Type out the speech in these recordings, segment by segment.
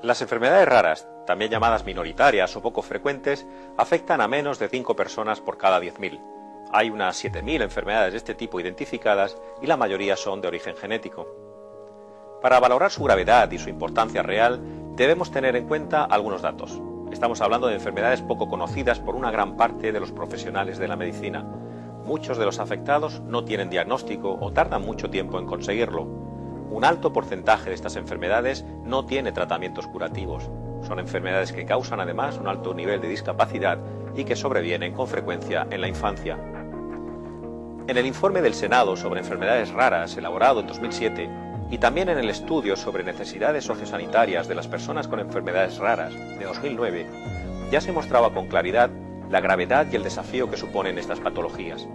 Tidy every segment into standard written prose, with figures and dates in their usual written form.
Las enfermedades raras, también llamadas minoritarias o poco frecuentes, afectan a menos de 5 personas por cada 10.000. Hay unas 7.000 enfermedades de este tipo identificadas y la mayoría son de origen genético. Para valorar su gravedad y su importancia real, debemos tener en cuenta algunos datos. Estamos hablando de enfermedades poco conocidas por una gran parte de los profesionales de la medicina. Muchos de los afectados no tienen diagnóstico o tardan mucho tiempo en conseguirlo. Un alto porcentaje de estas enfermedades no tiene tratamientos curativos. Son enfermedades que causan además un alto nivel de discapacidad y que sobrevienen con frecuencia en la infancia. En el informe del Senado sobre enfermedades raras, elaborado en 2007, y también en el estudio sobre necesidades sociosanitarias de las personas con enfermedades raras, de 2009, ya se mostraba con claridad la gravedad y el desafío que suponen estas patologías.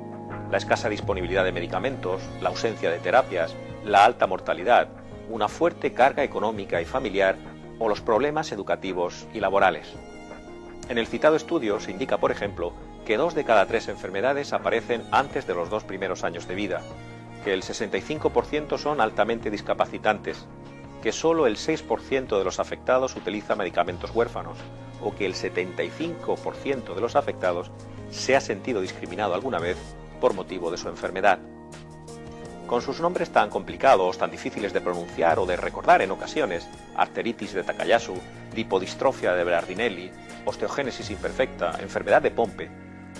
La escasa disponibilidad de medicamentos, la ausencia de terapias, la alta mortalidad, una fuerte carga económica y familiar o los problemas educativos y laborales. En el citado estudio se indica, por ejemplo, que 2 de cada 3 enfermedades aparecen antes de los 2 primeros años de vida, que el 65% son altamente discapacitantes, que solo el 6% de los afectados utiliza medicamentos huérfanos o que el 75% de los afectados se ha sentido discriminado alguna vez por motivo de su enfermedad. Con sus nombres tan complicados, tan difíciles de pronunciar o de recordar en ocasiones, arteritis de Takayasu, lipodistrofia de Berardinelli, osteogénesis imperfecta, enfermedad de Pompe,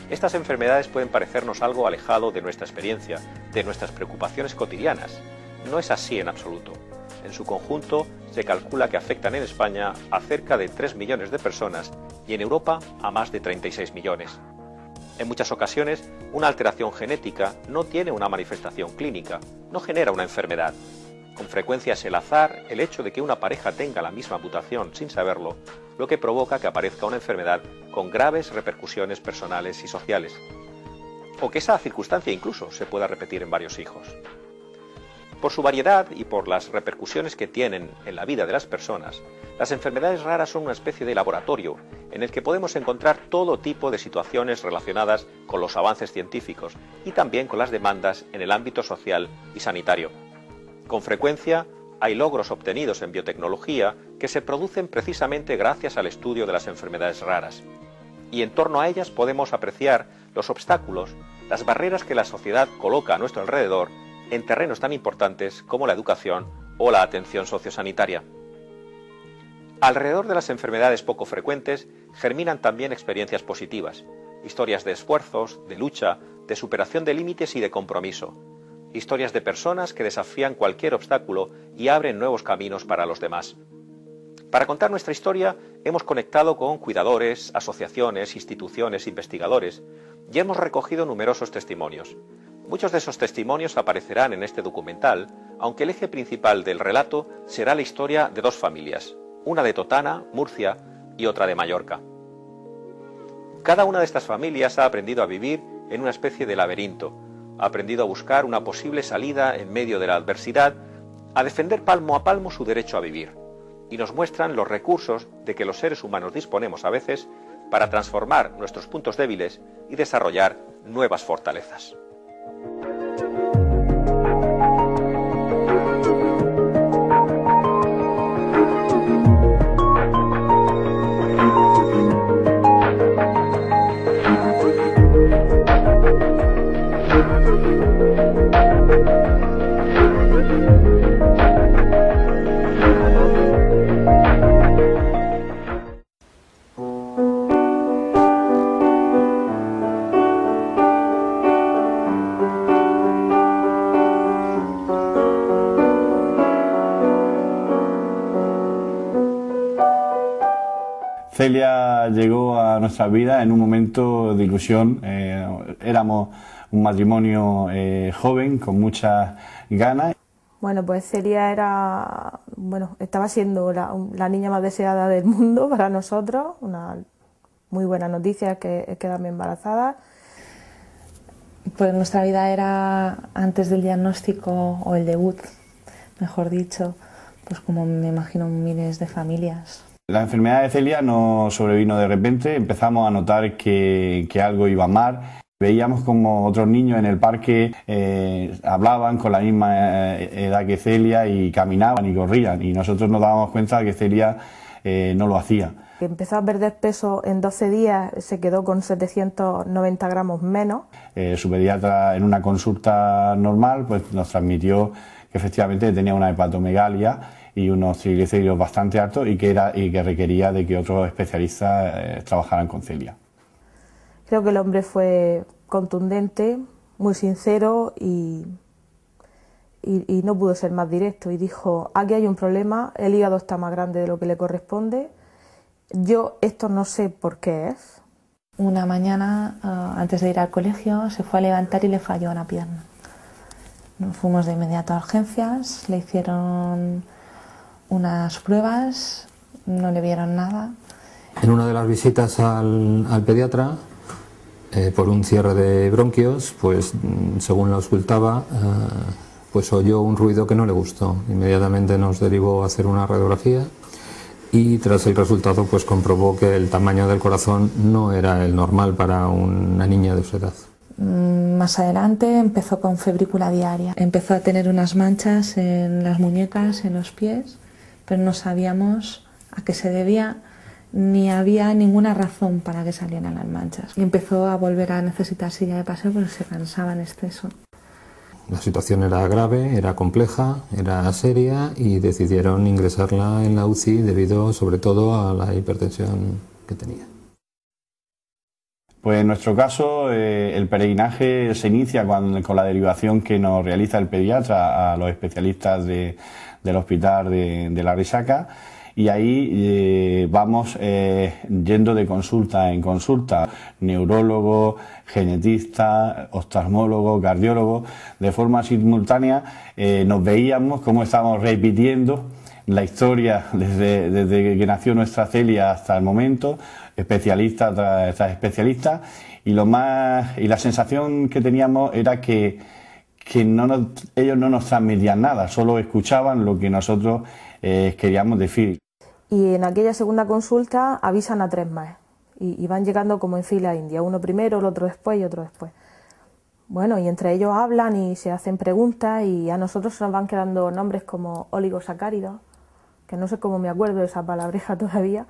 estas enfermedades pueden parecernos algo alejado de nuestra experiencia, de nuestras preocupaciones cotidianas. No es así en absoluto. En su conjunto, se calcula que afectan en España a cerca de 3 millones de personas y en Europa a más de 36 millones. En muchas ocasiones, una alteración genética no tiene una manifestación clínica, no genera una enfermedad. Con frecuencia es el azar, el hecho de que una pareja tenga la misma mutación sin saberlo, lo que provoca que aparezca una enfermedad con graves repercusiones personales y sociales. O que esa circunstancia incluso se pueda repetir en varios hijos. Por su variedad y por las repercusiones que tienen en la vida de las personas, las enfermedades raras son una especie de laboratorio en el que podemos encontrar todo tipo de situaciones relacionadas con los avances científicos y también con las demandas en el ámbito social y sanitario. Con frecuencia hay logros obtenidos en biotecnología que se producen precisamente gracias al estudio de las enfermedades raras. Y en torno a ellas podemos apreciar los obstáculos, las barreras que la sociedad coloca a nuestro alrededor en terrenos tan importantes como la educación o la atención sociosanitaria. Alrededor de las enfermedades poco frecuentes germinan también experiencias positivas, historias de esfuerzos, de lucha, de superación de límites y de compromiso. Historias de personas que desafían cualquier obstáculo y abren nuevos caminos para los demás. Para contar nuestra historia hemos conectado con cuidadores, asociaciones, instituciones, investigadores y hemos recogido numerosos testimonios. Muchos de esos testimonios aparecerán en este documental, aunque el eje principal del relato será la historia de 2 familias, una de Totana, Murcia, y otra de Mallorca. Cada una de estas familias ha aprendido a vivir en una especie de laberinto, ha aprendido a buscar una posible salida en medio de la adversidad, a defender palmo a palmo su derecho a vivir, y nos muestran los recursos de que los seres humanos disponemos a veces para transformar nuestros puntos débiles y desarrollar nuevas fortalezas. Celia llegó a nuestra vida en un momento de ilusión. Éramos un matrimonio joven, con muchas ganas. Bueno, pues Celia estaba siendo la niña más deseada del mundo para nosotros. Una muy buena noticia que quedarme embarazada. Pues nuestra vida era, antes del diagnóstico o el debut, mejor dicho, pues como me imagino miles de familias. La enfermedad de Celia no sobrevino de repente, empezamos a notar que algo iba mal. Veíamos como otros niños en el parque hablaban con la misma edad que Celia y caminaban y corrían, y nosotros nos dábamos cuenta que Celia no lo hacía. Empezó a perder peso en 12 días, se quedó con 790 gramos menos. Su pediatra, en una consulta normal, pues nos transmitió que efectivamente tenía una hepatomegalia y unos triglicéridos bastante altos y que requería de que otros especialistas trabajaran con Celia. Creo que el hombre fue contundente, muy sincero y no pudo ser más directo. Y dijo, aquí hay un problema, el hígado está más grande de lo que le corresponde, yo esto no sé por qué es. Una mañana, antes de ir al colegio, se fue a levantar y le falló una pierna. Nos fuimos de inmediato a urgencias, le hicieron unas pruebas, no le vieron nada. En una de las visitas al pediatra, por un cierre de bronquios, pues según lo auscultaba, pues oyó un ruido que no le gustó. Inmediatamente nos derivó a hacer una radiografía y tras el resultado pues comprobó que el tamaño del corazón no era el normal para una niña de su edad. Más adelante empezó con febrícula diaria. Empezó a tener unas manchas en las muñecas, en los pies, pero no sabíamos a qué se debía ni había ninguna razón para que salieran las manchas. Y empezó a volver a necesitar silla de paseo porque se cansaba en exceso. La situación era grave, era compleja, era seria y decidieron ingresarla en la UCI debido sobre todo a la hipertensión que tenía. Pues en nuestro caso el peregrinaje se inicia con la derivación que nos realiza el pediatra a los especialistas del hospital de La Risaca y ahí vamos yendo de consulta en consulta, neurólogo, genetista, oftalmólogo, cardiólogo, de forma simultánea nos veíamos cómo estábamos repitiendo la historia desde que nació nuestra Celia hasta el momento, especialista tras especialista, y la sensación que teníamos era que ellos no nos transmitían nada, solo escuchaban lo que nosotros queríamos decir. Y en aquella segunda consulta avisan a 3 más y van llegando como en fila india, uno primero, el otro después y otro después. Bueno, y entre ellos hablan y se hacen preguntas y a nosotros nos van quedando nombres como oligosacáridos, que no sé cómo me acuerdo de esa palabreja todavía,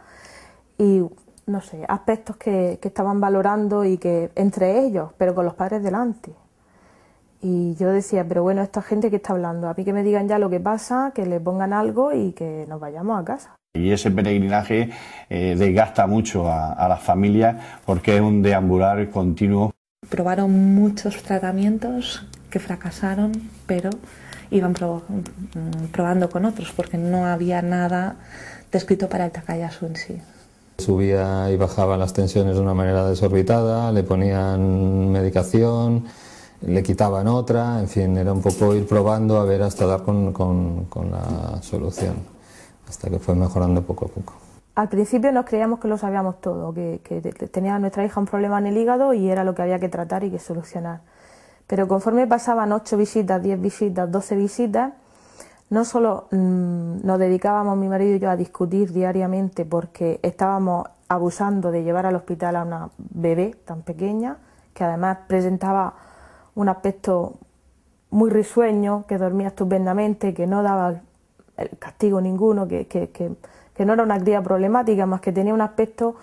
y no sé, aspectos que estaban valorando y que entre ellos, pero con los padres delante. Y yo decía, pero bueno, esta gente que está hablando, a mí que me digan ya lo que pasa, que le pongan algo y que nos vayamos a casa. Y ese peregrinaje desgasta mucho a las familias porque es un deambular continuo. Probaron muchos tratamientos que fracasaron, pero iban probando con otros porque no había nada descrito para el Takayasu en sí. Subía y bajaba las tensiones de una manera desorbitada, le ponían medicación, le quitaban otra, en fin, era un poco ir probando a ver hasta dar con la solución, hasta que fue mejorando poco a poco. Al principio nos creíamos que lo sabíamos todo, que tenía nuestra hija un problema en el hígado y era lo que había que tratar y que solucionar. Pero conforme pasaban 8 visitas, 10 visitas, 12 visitas, no solo nos dedicábamos mi marido y yo a discutir diariamente porque estábamos abusando de llevar al hospital a una bebé tan pequeña, que además presentaba un aspecto muy risueño, que dormía estupendamente, que no daba el castigo ninguno, que no era una cría problemática, más que tenía un aspecto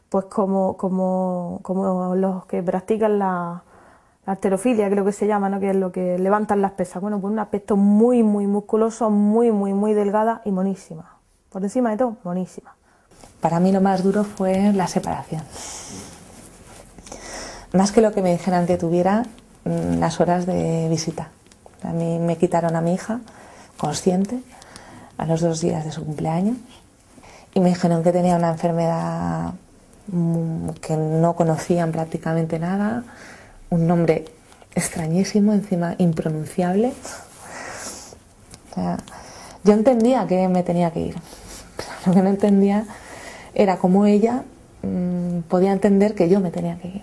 pues como los que practican la halterofilia, creo que se llama, ¿no? Que es lo que levantan las pesas. Bueno, pues un aspecto muy musculoso, muy delgada y monísima. Por encima de todo, monísima. Para mí lo más duro fue la separación. Más que lo que me dijeran que tuviera, las horas de visita. A mí me quitaron a mi hija, consciente, a los 2 días de su cumpleaños, y me dijeron que tenía una enfermedad que no conocían prácticamente nada, un nombre extrañísimo, encima impronunciable. O sea, yo entendía que me tenía que ir, pero lo que no entendía era cómo ella podía entender que yo me tenía que ir.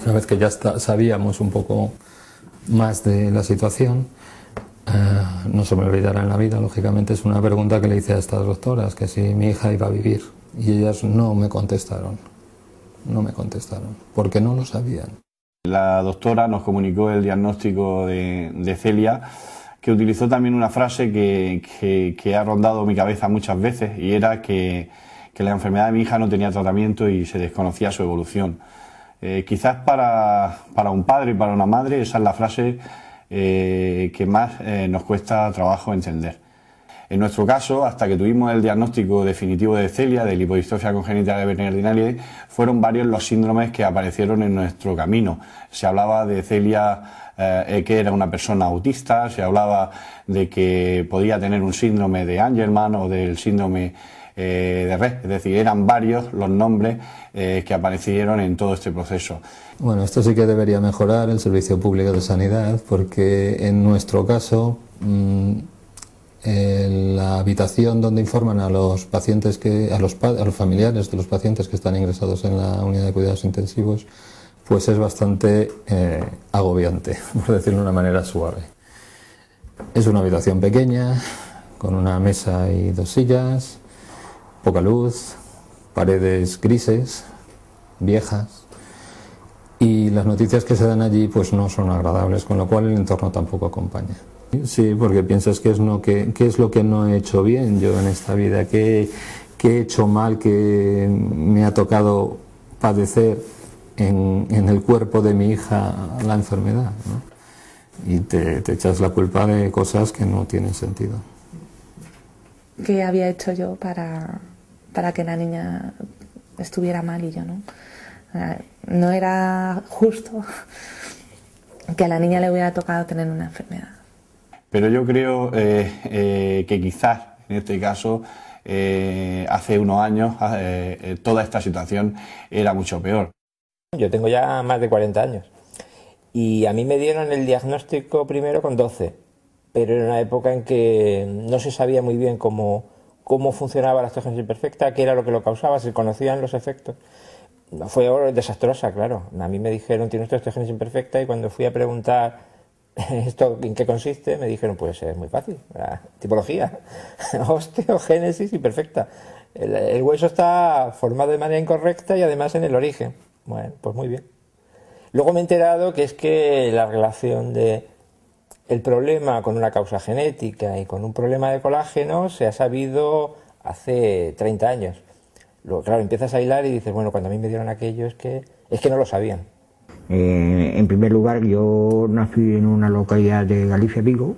Una vez que ya sabíamos un poco más de la situación, no se me olvidará en la vida, lógicamente es una pregunta que le hice a estas doctoras, que si mi hija iba a vivir, y ellas no me contestaron, porque no lo sabían. La doctora nos comunicó el diagnóstico de Celia, que utilizó también una frase que ha rondado mi cabeza muchas veces, y era que que la enfermedad de mi hija no tenía tratamiento y se desconocía su evolución. Quizás para un padre y para una madre esa es la frase que más nos cuesta trabajo entender. En nuestro caso, hasta que tuvimos el diagnóstico definitivo de celia, de lipodistrofia congénita de Bernardinelli, fueron varios los síndromes que aparecieron en nuestro camino. Se hablaba de celia que era una persona autista, se hablaba de que podía tener un síndrome de Angelman o del síndrome de Rett, es decir, eran varios los nombres que aparecieron en todo este proceso. Bueno, esto sí que debería mejorar el Servicio Público de Sanidad, porque en nuestro caso la habitación donde informan a los pacientes a los familiares de los pacientes que están ingresados en la unidad de cuidados intensivos, pues es bastante agobiante, por decirlo de una manera suave. Es una habitación pequeña, con una mesa y 2 sillas, poca luz, paredes grises, viejas, y las noticias que se dan allí pues no son agradables, con lo cual el entorno tampoco acompaña. Sí, porque piensas qué es lo que no he hecho bien yo en esta vida, qué he hecho mal, que me ha tocado padecer en el cuerpo de mi hija la enfermedad, ¿no? Y te echas la culpa de cosas que no tienen sentido. ¿Qué había hecho yo para que la niña estuviera mal y yo no? No era justo que a la niña le hubiera tocado tener una enfermedad. Pero yo creo que quizás en este caso hace unos años toda esta situación era mucho peor. Yo tengo ya más de 40 años y a mí me dieron el diagnóstico primero con 12, pero era una época en que no se sabía muy bien cómo funcionaba la osteogénesis imperfecta, qué era lo que lo causaba, se conocían los efectos. Fue desastrosa, claro. A mí me dijeron, tiene usted osteogénesis imperfecta, y cuando fui a preguntar ¿esto en qué consiste? Me dijeron, pues es muy fácil, la tipología, osteogénesis imperfecta. El hueso está formado de manera incorrecta y además en el origen. Bueno, pues muy bien. Luego me he enterado que es que la relación de el problema con una causa genética y con un problema de colágeno se ha sabido hace 30 años. Luego, claro, empiezas a hilar y dices, bueno, cuando a mí me dieron aquello es que no lo sabían. En primer lugar, yo nací en una localidad de Galicia, Vigo,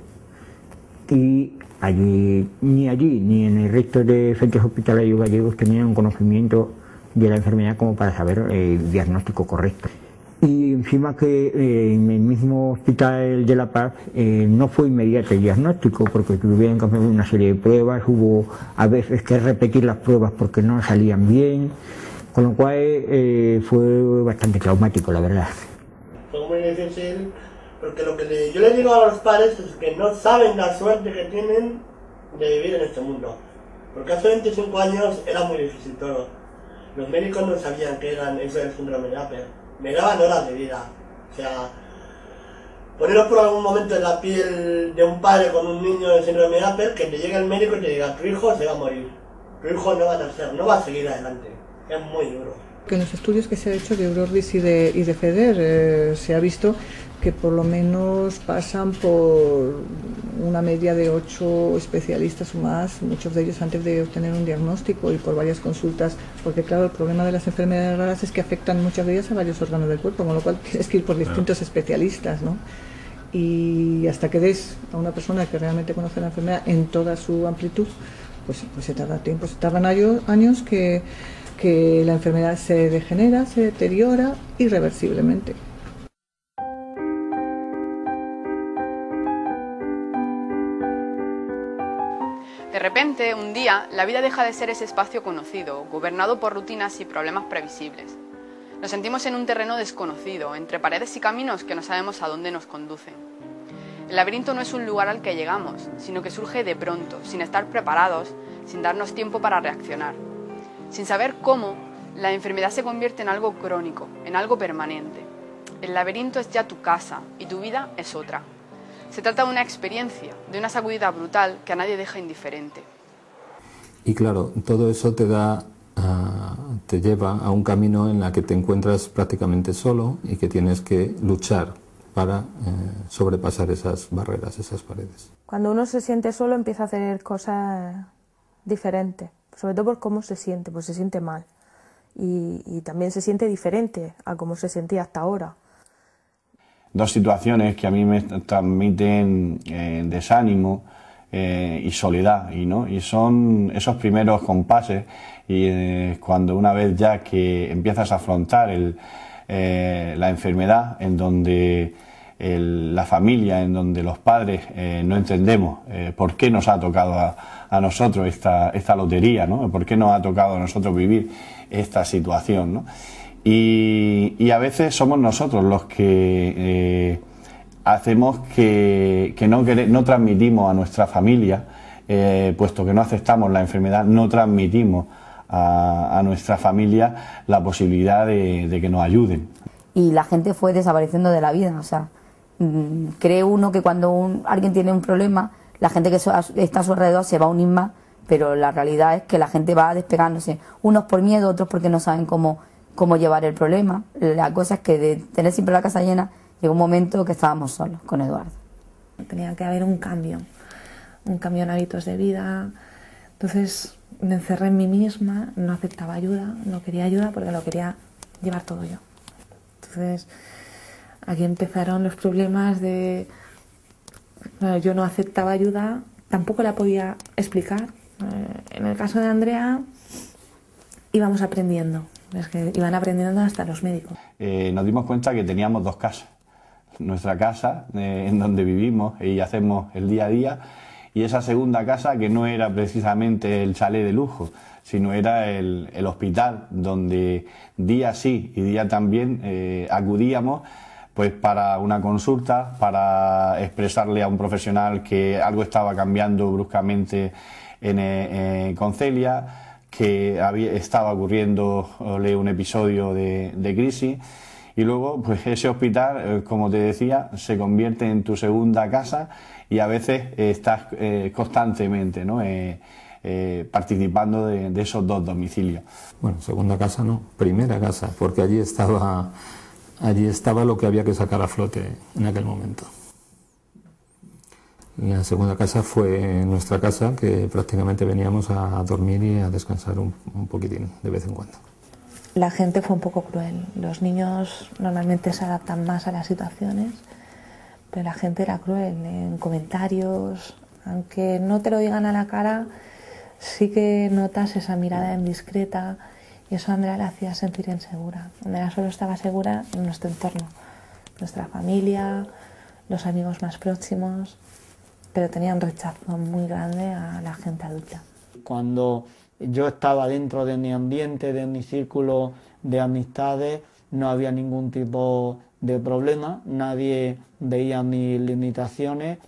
y ni allí ni en el resto de centros hospitalarios gallegos tenían un conocimiento de la enfermedad como para saber el diagnóstico correcto. Y encima que en el mismo hospital de La Paz no fue inmediato el diagnóstico, porque tuvieron que hacer una serie de pruebas, hubo a veces que repetir las pruebas porque no salían bien, con lo cual fue bastante traumático, la verdad. Fue muy difícil, porque lo que yo les digo a los padres es que no saben la suerte que tienen de vivir en este mundo, porque hace 25 años era muy difícil todo. Los médicos no sabían qué eran eso del síndrome de Apert. Me daban horas de vida, o sea, poneros por algún momento en la piel de un padre con un niño de síndrome de Apert, que te llegue el médico y te diga, tu hijo se va a morir, tu hijo no va a nacer, no va a seguir adelante, es muy duro. En los estudios que se ha hecho de Eurordis y de FEDER se ha visto que por lo menos pasan por una media de 8 especialistas o más, muchos de ellos antes de obtener un diagnóstico, y por varias consultas, porque claro, el problema de las enfermedades raras es que afectan muchas de ellas a varios órganos del cuerpo, con lo cual tienes que ir por distintos especialistas, ¿no? Y hasta que des a una persona que realmente conoce la enfermedad en toda su amplitud, pues se tarda tiempo, se tardan años que la enfermedad se degenera, se deteriora irreversiblemente. De repente, un día, la vida deja de ser ese espacio conocido, gobernado por rutinas y problemas previsibles. Nos sentimos en un terreno desconocido, entre paredes y caminos que no sabemos a dónde nos conducen. El laberinto no es un lugar al que llegamos, sino que surge de pronto, sin estar preparados, sin darnos tiempo para reaccionar. Sin saber cómo, la enfermedad se convierte en algo crónico, en algo permanente. El laberinto es ya tu casa y tu vida es otra. Se trata de una experiencia, de una sacudida brutal que a nadie deja indiferente. Y claro, todo eso te lleva a un camino en el que te encuentras prácticamente solo y que tienes que luchar para sobrepasar esas barreras, esas paredes. Cuando uno se siente solo empieza a hacer cosas diferentes. sobre todo por cómo se siente, pues se siente mal y también se siente diferente a cómo se sentía hasta ahora. Dos situaciones que a mí me transmiten desánimo y soledad, y son esos primeros compases y cuando una vez ya que empiezas a afrontar la enfermedad, en donde la familia, en donde los padres no entendemos por qué nos ha tocado a nosotros esta lotería, ¿no? Por qué nos ha tocado a nosotros vivir esta situación, ¿no? Y a veces somos nosotros los que hacemos que no transmitimos a nuestra familia, puesto que no aceptamos la enfermedad, no transmitimos a nuestra familia la posibilidad de que nos ayuden. Y la gente fue desapareciendo de la vida, o sea, cree uno que cuando alguien tiene un problema, la gente que está a su alrededor se va a unir más, pero la realidad es que la gente va despegándose, unos por miedo, otros porque no saben cómo llevar el problema. La cosa es que de tener siempre la casa llena, llegó un momento que estábamos solos con Eduardo. Tenía que haber un cambio en hábitos de vida. Entonces me encerré en mí misma, no aceptaba ayuda, no quería ayuda porque lo quería llevar todo yo. Entonces aquí empezaron los problemas de... Bueno, yo no aceptaba ayuda, tampoco la podía explicar. En el caso de Andrea íbamos aprendiendo. Es que iban aprendiendo hasta los médicos. Nos dimos cuenta que teníamos dos casas. Nuestra casa, en donde vivimos y hacemos el día a día, y esa segunda casa que no era precisamente el chalet de lujo, sino era el hospital, donde día sí y día también acudíamos pues para una consulta, para expresarle a un profesional que algo estaba cambiando bruscamente con Celia, que estaba ocurriéndole un episodio de crisis, y luego pues ese hospital, como te decía, se convierte en tu segunda casa y a veces estás constantemente, ¿no? Participando de esos dos domicilios. Bueno, segunda casa no, primera casa, porque allí estaba lo que había que sacar a flote en aquel momento. La segunda casa fue nuestra casa, que prácticamente veníamos a dormir y a descansar un poquitín de vez en cuando. La gente fue un poco cruel. Los niños normalmente se adaptan más a las situaciones, pero la gente era cruel en comentarios. Aunque no te lo digan a la cara, sí que notas esa mirada indiscreta y eso a Andrea la hacía sentir insegura. Andrea solo estaba segura en nuestro entorno, nuestra familia, los amigos más próximos, pero tenía un rechazo muy grande a la gente adulta. Cuando yo estaba dentro de mi ambiente, de mi círculo de amistades, no había ningún tipo de problema, nadie veía mis limitaciones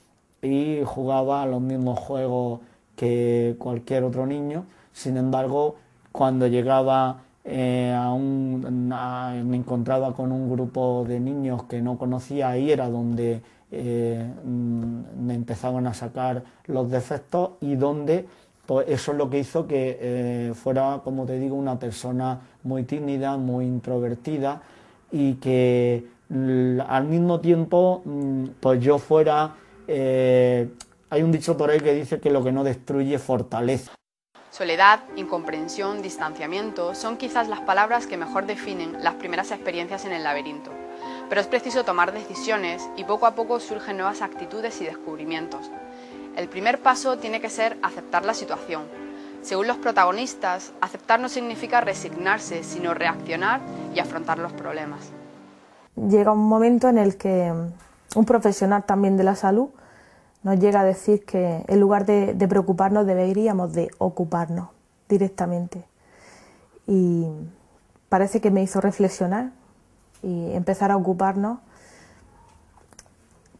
y jugaba a los mismos juegos que cualquier otro niño. Sin embargo, cuando llegaba me encontraba con un grupo de niños que no conocía, ahí era donde me empezaban a sacar los defectos y donde pues eso es lo que hizo que fuera, como te digo, una persona muy tímida, muy introvertida y que al mismo tiempo pues yo fuera... hay un dicho por ahí que dice que lo que no destruye fortalece. Soledad, incomprensión, distanciamiento son quizás las palabras que mejor definen las primeras experiencias en el laberinto. Pero es preciso tomar decisiones y poco a poco surgen nuevas actitudes y descubrimientos. El primer paso tiene que ser aceptar la situación. Según los protagonistas, aceptar no significa resignarse, sino reaccionar y afrontar los problemas. Llega un momento en el que un profesional también de la salud nos llega a decir que en lugar de preocuparnos deberíamos de ocuparnos directamente. Y parece que me hizo reflexionar y empezar a ocuparnos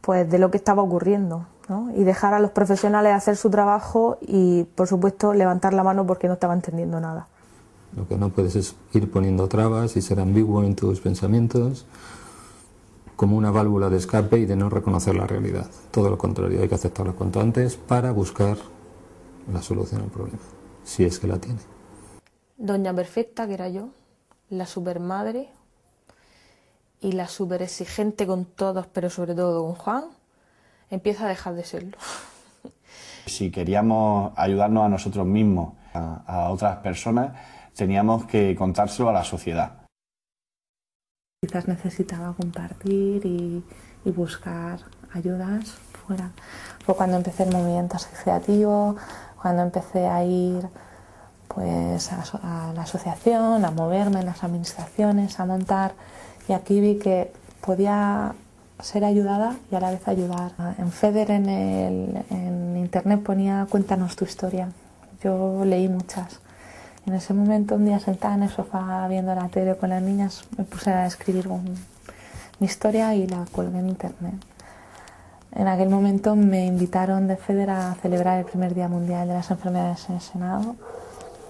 pues de lo que estaba ocurriendo, ¿no? Y dejar a los profesionales hacer su trabajo y, por supuesto, levantar la mano porque no estaba entendiendo nada. Lo que no puedes es ir poniendo trabas y ser ambiguo en tus pensamientos, como una válvula de escape y de no reconocer la realidad. Todo lo contrario, hay que aceptarlo cuanto antes para buscar la solución al problema, si es que la tiene. Doña Perfecta, que era yo, la supermadre y la superexigente con todos, pero sobre todo con Juan, empieza a dejar de serlo. Si queríamos ayudarnos a nosotros mismos A otras personas teníamos que contárselo a la sociedad. Quizás necesitaba compartir y buscar ayudas fuera. Fue cuando empecé el movimiento asociativo, cuando empecé a ir pues a la asociación, a moverme en las administraciones, a montar, y aquí vi que podía ser ayudada y a la vez ayudar. En FEDER en internet ponía "Cuéntanos tu historia". Yo leí muchas. En ese momento, un día sentada en el sofá viendo la tele con las niñas, me puse a escribir mi historia y la colgué en internet. En aquel momento me invitaron de FEDER a celebrar el primer Día Mundial de las Enfermedades en el Senado.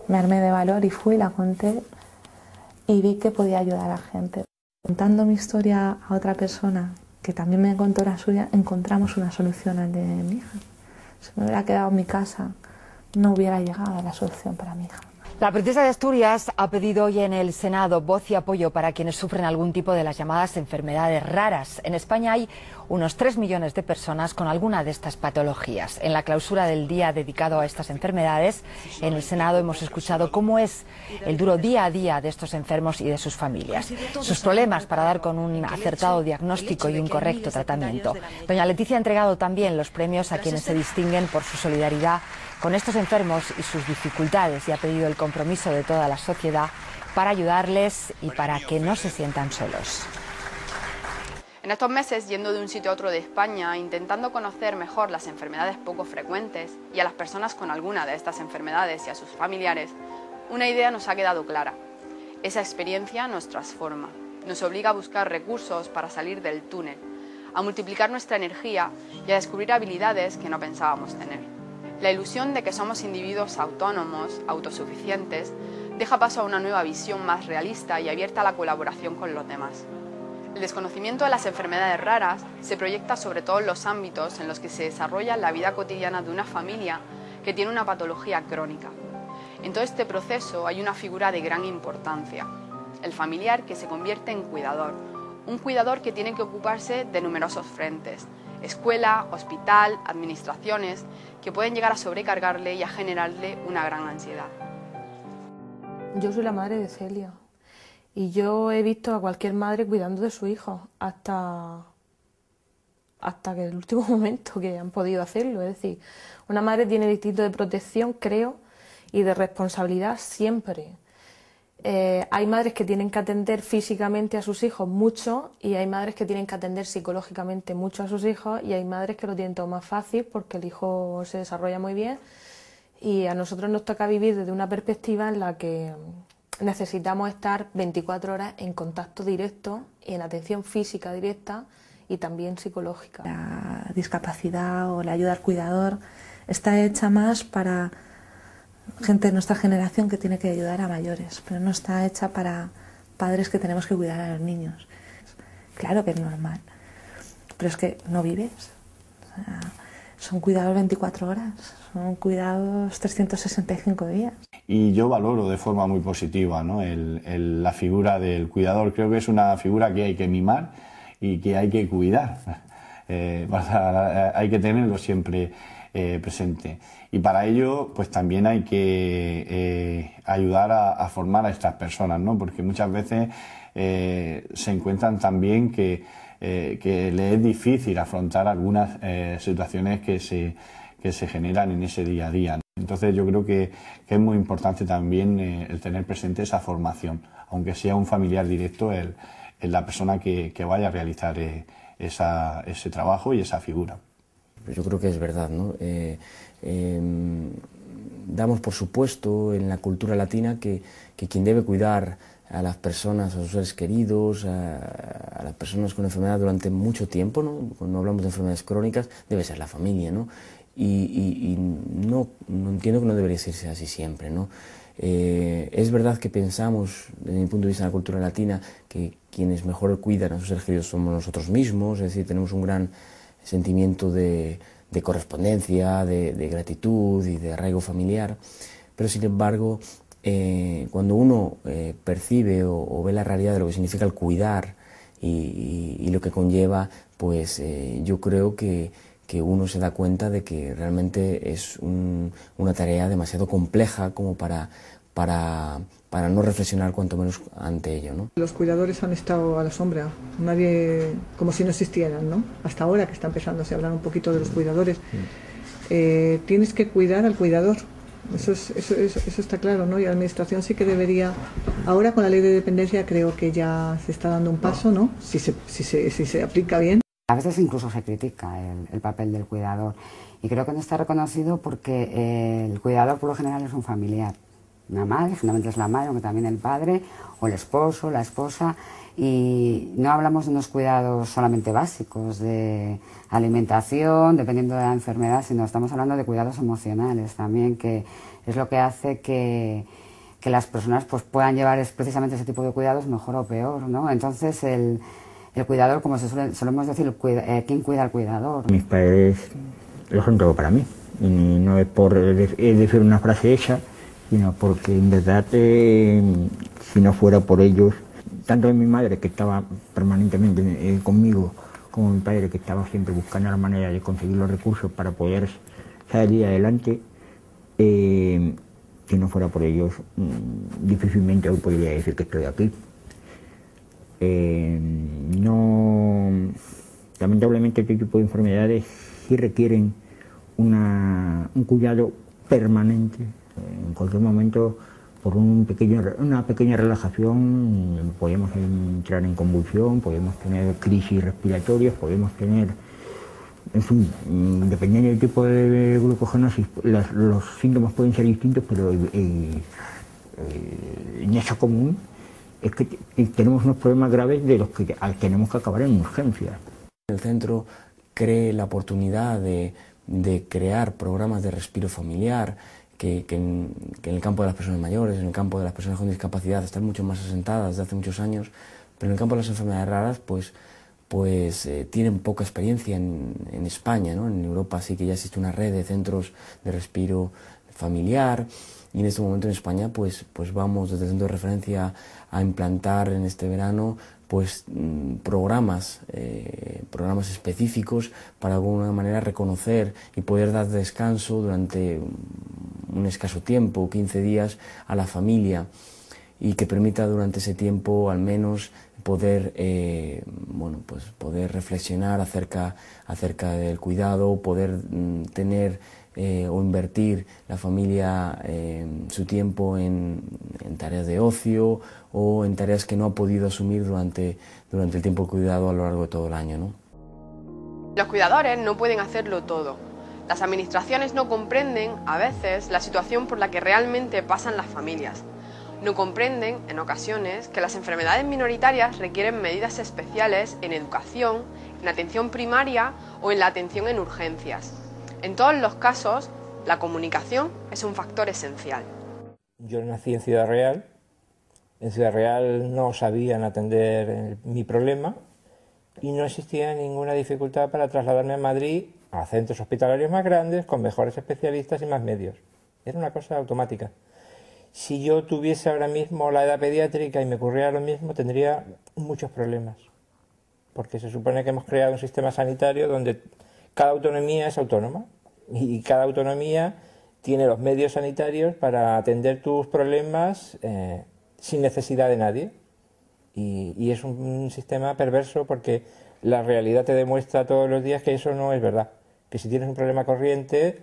Me armé de valor y fui, la conté y vi que podía ayudar a la gente. Contando mi historia a otra persona que también me contó la suya, encontramos una solución al de mi hija. Si me hubiera quedado en mi casa, no hubiera llegado a la solución para mi hija. La princesa de Asturias ha pedido hoy en el Senado voz y apoyo para quienes sufren algún tipo de las llamadas enfermedades raras. En España hay unos 3 millones de personas con alguna de estas patologías. En la clausura del día dedicado a estas enfermedades, en el Senado hemos escuchado cómo es el duro día a día de estos enfermos y de sus familias. Sus problemas para dar con un acertado diagnóstico y un correcto tratamiento. Doña Leticia ha entregado también los premios a quienes se distinguen por su solidaridad con estos enfermos y sus dificultades, y ha pedido el compromiso de toda la sociedad para ayudarles y para que no se sientan solos. En estos meses, yendo de un sitio a otro de España, intentando conocer mejor las enfermedades poco frecuentes y a las personas con alguna de estas enfermedades y a sus familiares, una idea nos ha quedado clara. Esa experiencia nos transforma, nos obliga a buscar recursos para salir del túnel, a multiplicar nuestra energía y a descubrir habilidades que no pensábamos tener. La ilusión de que somos individuos autónomos, autosuficientes, deja paso a una nueva visión más realista y abierta a la colaboración con los demás. El desconocimiento de las enfermedades raras se proyecta sobre todo en los ámbitos en los que se desarrolla la vida cotidiana de una familia que tiene una patología crónica. En todo este proceso hay una figura de gran importancia, el familiar, que se convierte en cuidador, un cuidador que tiene que ocuparse de numerosos frentes: escuela, hospital, administraciones, que pueden llegar a sobrecargarle y a generarle una gran ansiedad. Yo soy la madre de Celia y yo he visto a cualquier madre cuidando de su hijo hasta que el último momento que han podido hacerlo. Es decir, una madre tiene el instinto de protección, creo, y de responsabilidad siempre. Hay madres que tienen que atender físicamente a sus hijos mucho, y hay madres que tienen que atender psicológicamente mucho a sus hijos, y hay madres que lo tienen todo más fácil porque el hijo se desarrolla muy bien, y a nosotros nos toca vivir desde una perspectiva en la que necesitamos estar 24 horas en contacto directo y en atención física directa y también psicológica. La discapacidad o la ayuda al cuidador está hecha más para gente de nuestra generación que tiene que ayudar a mayores, pero no está hecha para padres que tenemos que cuidar a los niños. Claro que es normal, pero es que no vives. O sea, son cuidados 24 horas, son cuidados 365 días. Y yo valoro de forma muy positiva, ¿no?, la figura del cuidador. Creo que es una figura que hay que mimar y que hay que cuidar. Hay que tenerlo siempre presente. Y para ello, pues también hay que ayudar a formar a estas personas, ¿no? Porque muchas veces se encuentran también que les es difícil afrontar algunas situaciones que se generan en ese día a día, ¿no? Entonces yo creo que es muy importante también el tener presente esa formación, aunque sea un familiar directo, la persona que vaya a realizar ese trabajo y esa figura. Yo creo que es verdad, ¿no? Damos por supuesto en la cultura latina que quien debe cuidar a las personas, a sus seres queridos, a las personas con enfermedad durante mucho tiempo, ¿no? Cuando hablamos de enfermedades crónicas, debe ser la familia, ¿no? Y no entiendo que no debería ser así siempre, ¿no? Es verdad que pensamos, desde mi punto de vista en la cultura latina, que quienes mejor cuidan a sus seres queridos somos nosotros mismos, es decir, tenemos un gran sentimiento de correspondencia, de gratitud y de arraigo familiar, pero sin embargo, cuando uno percibe o ve la realidad de lo que significa el cuidar y lo que conlleva, pues yo creo que que uno se da cuenta de que realmente es una tarea demasiado compleja como para no reflexionar cuanto menos ante ello, ¿no? Los cuidadores han estado a la sombra, nadie, como si no existieran, ¿no? Hasta ahora que está empezando a hablar un poquito de los cuidadores. Tienes que cuidar al cuidador, eso está claro, ¿no? Y la administración sí que debería, ahora con la ley de dependencia creo que ya se está dando un paso, ¿no? Si se aplica bien. A veces incluso se critica el papel del cuidador y creo que no está reconocido porque el cuidador por lo general es un familiar, una madre, fundamentalmente es la madre, aunque también el padre o el esposo, la esposa, y no hablamos de unos cuidados solamente básicos de alimentación, dependiendo de la enfermedad, sino estamos hablando de cuidados emocionales también, que es lo que hace que las personas pues puedan llevar precisamente ese tipo de cuidados mejor o peor, ¿no? Entonces el cuidador, como solemos decir, ¿quién cuida al cuidador? Mis padres lo son todo para mí, y no es por decir una frase hecha, sino porque en verdad si no fuera por ellos, tanto de mi madre que estaba permanentemente conmigo, como mi padre que estaba siempre buscando la manera de conseguir los recursos para poder salir adelante, si no fuera por ellos, difícilmente hoy podría decir que estoy aquí. Lamentablemente este tipo de enfermedades sí requieren un cuidado permanente. En cualquier momento, por una pequeña relajación, podemos entrar en convulsión, podemos tener crisis respiratorias, podemos tener, en fin, dependiendo del tipo de glucogenosis, los síntomas pueden ser distintos, pero en eso común es que tenemos unos problemas graves de los que tenemos que acabar en urgencias. El centro cree la oportunidad de crear programas de respiro familiar que en el campo de las personas mayores, en el campo de las personas con discapacidad están mucho más asentadas desde hace muchos años, pero en el campo de las enfermedades raras pues tienen poca experiencia en España, ¿no? En Europa sí que ya existe una red de centros de respiro familiar. Y en este momento en España pues vamos desde el centro de referencia a implantar en este verano pues programas específicos para de alguna manera reconocer y poder dar descanso durante un escaso tiempo, 15 días, a la familia, y que permita durante ese tiempo al menos poder poder reflexionar acerca del cuidado, poder tener o invertir la familia su tiempo en tareas de ocio o en tareas que no ha podido asumir durante el tiempo de cuidado a lo largo de todo el año, ¿no? Los cuidadores no pueden hacerlo todo. Las administraciones no comprenden, a veces, la situación por la que realmente pasan las familias. No comprenden, en ocasiones, que las enfermedades minoritarias requieren medidas especiales en educación, en atención primaria o en la atención en urgencias. En todos los casos, la comunicación es un factor esencial. Yo nací en Ciudad Real. En Ciudad Real no sabían atender mi problema y no existía ninguna dificultad para trasladarme a Madrid a centros hospitalarios más grandes, con mejores especialistas y más medios. Era una cosa automática. Si yo tuviese ahora mismo la edad pediátrica y me ocurriera lo mismo, tendría muchos problemas. Porque se supone que hemos creado un sistema sanitario donde cada autonomía es autónoma y cada autonomía tiene los medios sanitarios para atender tus problemas sin necesidad de nadie. Y es un sistema perverso porque la realidad te demuestra todos los días que eso no es verdad. Que si tienes un problema corriente,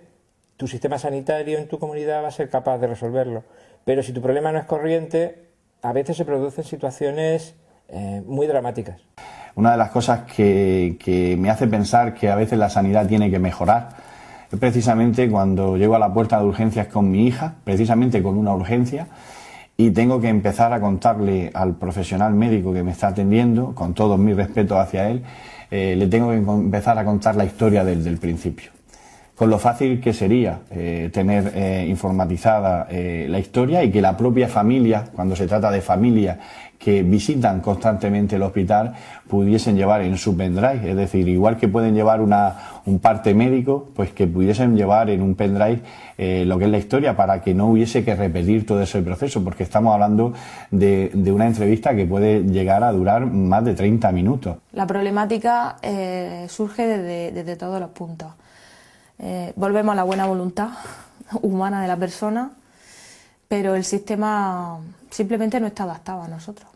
tu sistema sanitario en tu comunidad va a ser capaz de resolverlo. Pero si tu problema no es corriente, a veces se producen situaciones muy dramáticas. Una de las cosas que me hace pensar que a veces la sanidad tiene que mejorar es precisamente cuando llego a la puerta de urgencias con mi hija, precisamente con una urgencia, y tengo que empezar a contarle al profesional médico que me está atendiendo, con todos mis respetos hacia él, le tengo que empezar a contar la historia desde el principio. Con lo fácil que sería tener informatizada la historia y que la propia familia, cuando se trata de familia que visitan constantemente el hospital pudiesen llevar en su pendrive, es decir, igual que pueden llevar un parte médico, pues que pudiesen llevar en un pendrive lo que es la historia, para que no hubiese que repetir todo ese proceso, porque estamos hablando de una entrevista que puede llegar a durar más de 30 minutos. La problemática surge desde todos los puntos. Volvemos a la buena voluntad humana de la persona, pero el sistema simplemente no está adaptado a nosotros.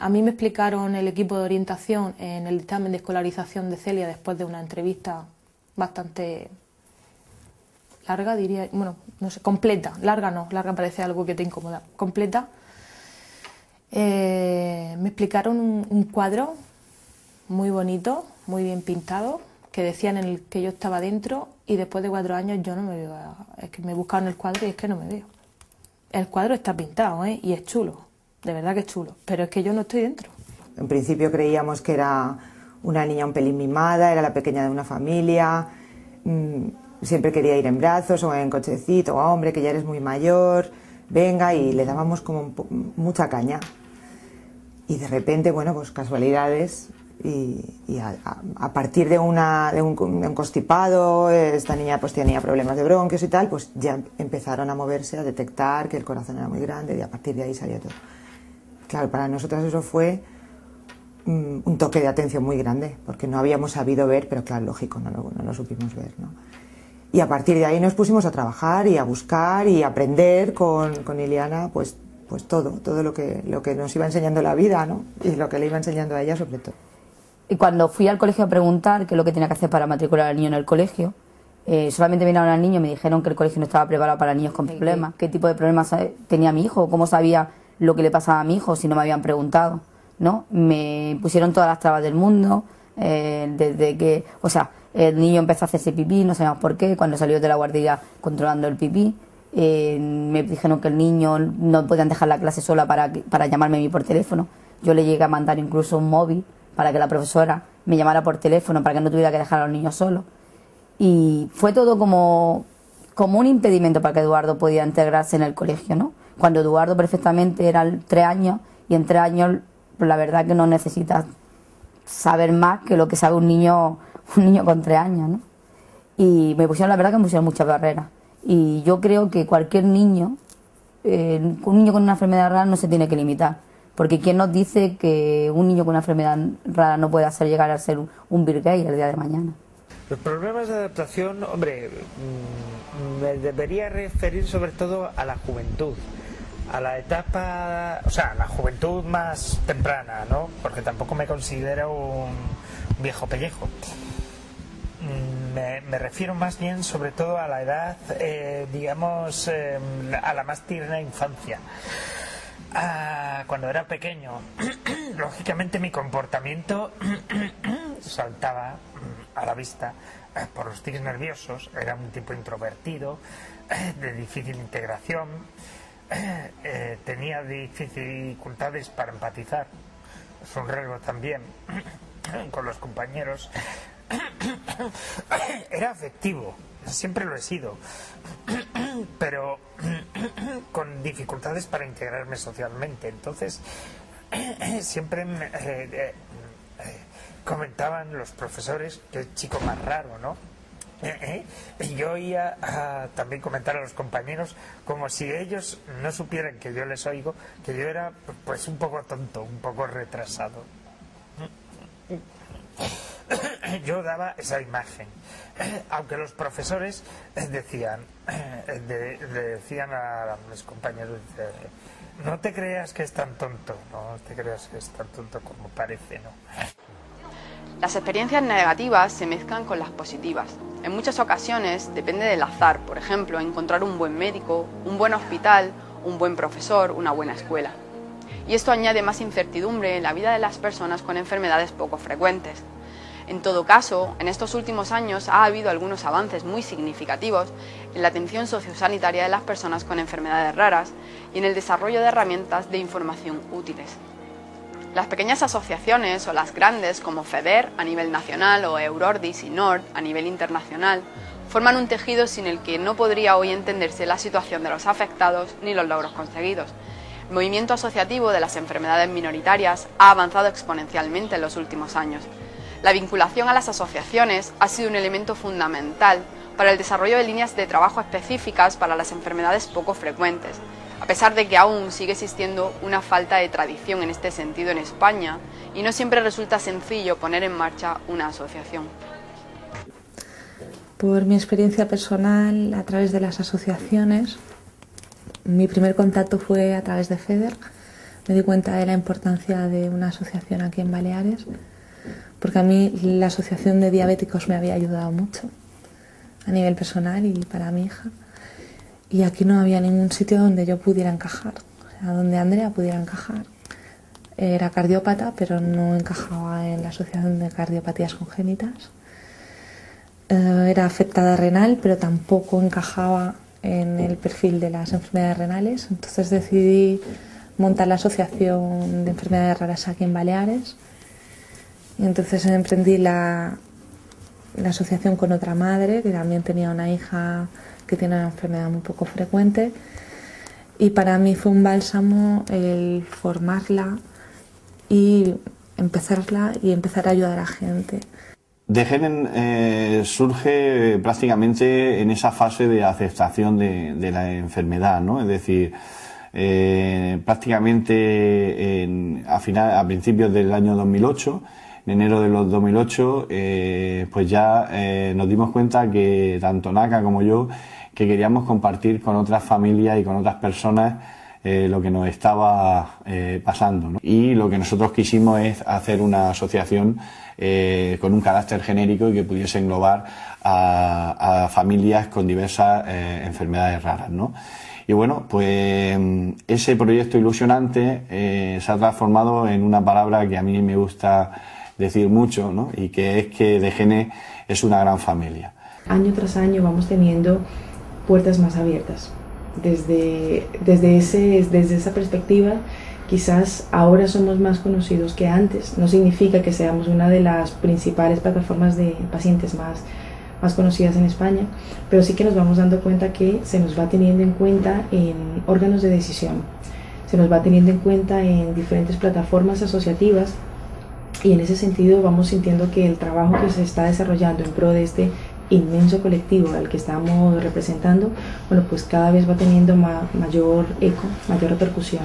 A mí me explicaron el equipo de orientación en el dictamen de escolarización de Celia, después de una entrevista bastante larga, diría, bueno, no sé, completa, larga no, larga parece algo que te incomoda, completa. Me explicaron un cuadro muy bonito, muy bien pintado, que decían en el que yo estaba dentro, y después de 4 años yo no me veo, es que me buscaron el cuadro y es que no me veo. El cuadro está pintado, y es chulo, de verdad que es chulo, pero es que yo no estoy dentro. En principio creíamos que era una niña un pelín mimada, era la pequeña de una familia, siempre quería ir en brazos o en cochecito, hombre, que ya eres muy mayor, venga, y le dábamos como mucha caña. Y de repente, bueno, pues casualidades, y a partir de un constipado, esta niña pues tenía problemas de bronquios y tal, pues ya empezaron a moverse, a detectar que el corazón era muy grande, y a partir de ahí salió todo. Claro, para nosotros eso fue un toque de atención muy grande, porque no habíamos sabido ver, pero claro, lógico, no lo supimos ver, ¿no? Y a partir de ahí nos pusimos a trabajar y a buscar y a aprender con Iliana, pues todo lo que nos iba enseñando la vida, ¿no? Y lo que le iba enseñando a ella sobre todo. Y cuando fui al colegio a preguntar qué es lo que tenía que hacer para matricular al niño en el colegio, solamente vinieron al niño y me dijeron que el colegio no estaba preparado para niños con problemas. ¿Qué tipo de problemas tenía mi hijo? ¿Cómo sabía lo que le pasaba a mi hijo si no me habían preguntado? ¿No? Me pusieron todas las trabas del mundo, desde que, o sea, el niño empezó a hacerse pipí, no sabíamos por qué, cuando salió de la guardería controlando el pipí. Me dijeron que el niño no podían dejar la clase sola para llamarme a mí por teléfono. Yo le llegué a mandar incluso un móvil para que la profesora me llamara por teléfono, para que no tuviera que dejar a los niños solos. Y fue todo como un impedimento para que Eduardo pudiera integrarse en el colegio, ¿no? Cuando Eduardo perfectamente era 3 años, y en 3 años la verdad que no necesitas saber más que lo que sabe un niño con 3 años, ¿no? Y la verdad que me pusieron muchas barreras. Y yo creo que cualquier niño, un niño con una enfermedad rara no se tiene que limitar. Porque ¿quién nos dice que un niño con una enfermedad rara no puede llegar a ser un Bill Gates el día de mañana? Los problemas de adaptación, hombre, me debería referir sobre todo a la juventud, a la etapa, o sea, la juventud más temprana, ¿no? Porque tampoco me considero un viejo pellejo. Me refiero más bien sobre todo a la edad, digamos, a la más tierna infancia. Cuando era pequeño, lógicamente mi comportamiento saltaba a la vista por los tics nerviosos. Era un tipo introvertido, de difícil integración, tenía dificultades para empatizar, es un riesgo también con los compañeros. Era afectivo, siempre lo he sido, pero con dificultades para integrarme socialmente. Entonces siempre comentaban los profesores que el chico más raro, ¿no? Y yo oía también comentar a los compañeros como si ellos no supieran que yo les oigo, que yo era pues un poco tonto, un poco retrasado. Yo daba esa imagen, aunque los profesores decían a mis compañeros, no te creas que es tan tonto, no te creas que es tan tonto como parece, ¿no? Las experiencias negativas se mezclan con las positivas. En muchas ocasiones depende del azar, por ejemplo, encontrar un buen médico, un buen hospital, un buen profesor, una buena escuela. Y esto añade más incertidumbre en la vida de las personas con enfermedades poco frecuentes. En todo caso, en estos últimos años ha habido algunos avances muy significativos en la atención sociosanitaria de las personas con enfermedades raras y en el desarrollo de herramientas de información útiles. Las pequeñas asociaciones o las grandes como FEDER a nivel nacional o Eurordis y NORD a nivel internacional forman un tejido sin el que no podría hoy entenderse la situación de los afectados ni los logros conseguidos. El movimiento asociativo de las enfermedades minoritarias ha avanzado exponencialmente en los últimos años. La vinculación a las asociaciones ha sido un elemento fundamental para el desarrollo de líneas de trabajo específicas para las enfermedades poco frecuentes, a pesar de que aún sigue existiendo una falta de tradición en este sentido en España y no siempre resulta sencillo poner en marcha una asociación. Por mi experiencia personal, a través de las asociaciones, mi primer contacto fue a través de FEDER. Me di cuenta de la importancia de una asociación aquí en Baleares, porque a mí la asociación de diabéticos me había ayudado mucho, a nivel personal y para mi hija. Y aquí no había ningún sitio donde yo pudiera encajar, o sea, donde Andrea pudiera encajar. Era cardiópata, pero no encajaba en la Asociación de Cardiopatías Congénitas. Era afectada renal, pero tampoco encajaba en el perfil de las enfermedades renales. Entonces decidí montar la Asociación de Enfermedades Raras aquí en Baleares. Y entonces emprendí la asociación con otra madre, que también tenía una hija que tiene una enfermedad muy poco frecuente. Y para mí fue un bálsamo el formarla y empezar a ayudar a la gente. Degenen surge prácticamente en esa fase de aceptación de la enfermedad, ¿no? Es decir, prácticamente a principios del año 2008, en enero de los 2008, pues ya nos dimos cuenta que tanto Naka como yo que queríamos compartir con otras familias y con otras personas lo que nos estaba pasando, ¿no? Y lo que nosotros quisimos es hacer una asociación con un carácter genérico y que pudiese englobar a familias con diversas enfermedades raras, ¿no? Y bueno, pues ese proyecto ilusionante se ha transformado en una palabra que a mí me gusta decir mucho, ¿no? Y que es que Degene es una gran familia. Año tras año vamos teniendo puertas más abiertas. Desde esa perspectiva, quizás ahora somos más conocidos que antes. No significa que seamos una de las principales plataformas de pacientes más conocidas en España, pero sí que nos vamos dando cuenta que se nos va teniendo en cuenta en órganos de decisión, se nos va teniendo en cuenta en diferentes plataformas asociativas, y en ese sentido vamos sintiendo que el trabajo que se está desarrollando en pro de este inmenso colectivo al que estamos representando, bueno, pues cada vez va teniendo mayor eco, mayor repercusión.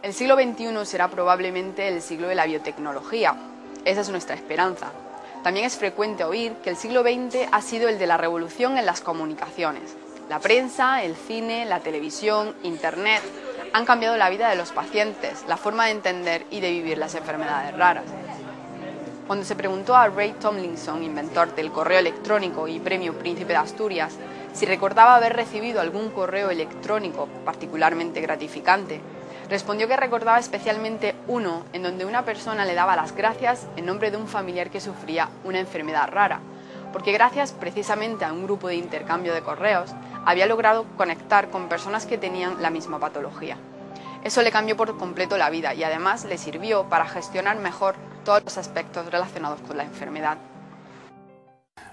El siglo XXI será probablemente el siglo de la biotecnología. Esa es nuestra esperanza. También es frecuente oír que el siglo XX ha sido el de la revolución en las comunicaciones. La prensa, el cine, la televisión, Internet han cambiado la vida de los pacientes, la forma de entender y de vivir las enfermedades raras. Cuando se preguntó a Ray Tomlinson, inventor del correo electrónico y premio Príncipe de Asturias, si recordaba haber recibido algún correo electrónico particularmente gratificante, respondió que recordaba especialmente uno en donde una persona le daba las gracias en nombre de un familiar que sufría una enfermedad rara, porque gracias precisamente a un grupo de intercambio de correos había logrado conectar con personas que tenían la misma patología. Eso le cambió por completo la vida y además le sirvió para gestionar mejor todos los aspectos relacionados con la enfermedad.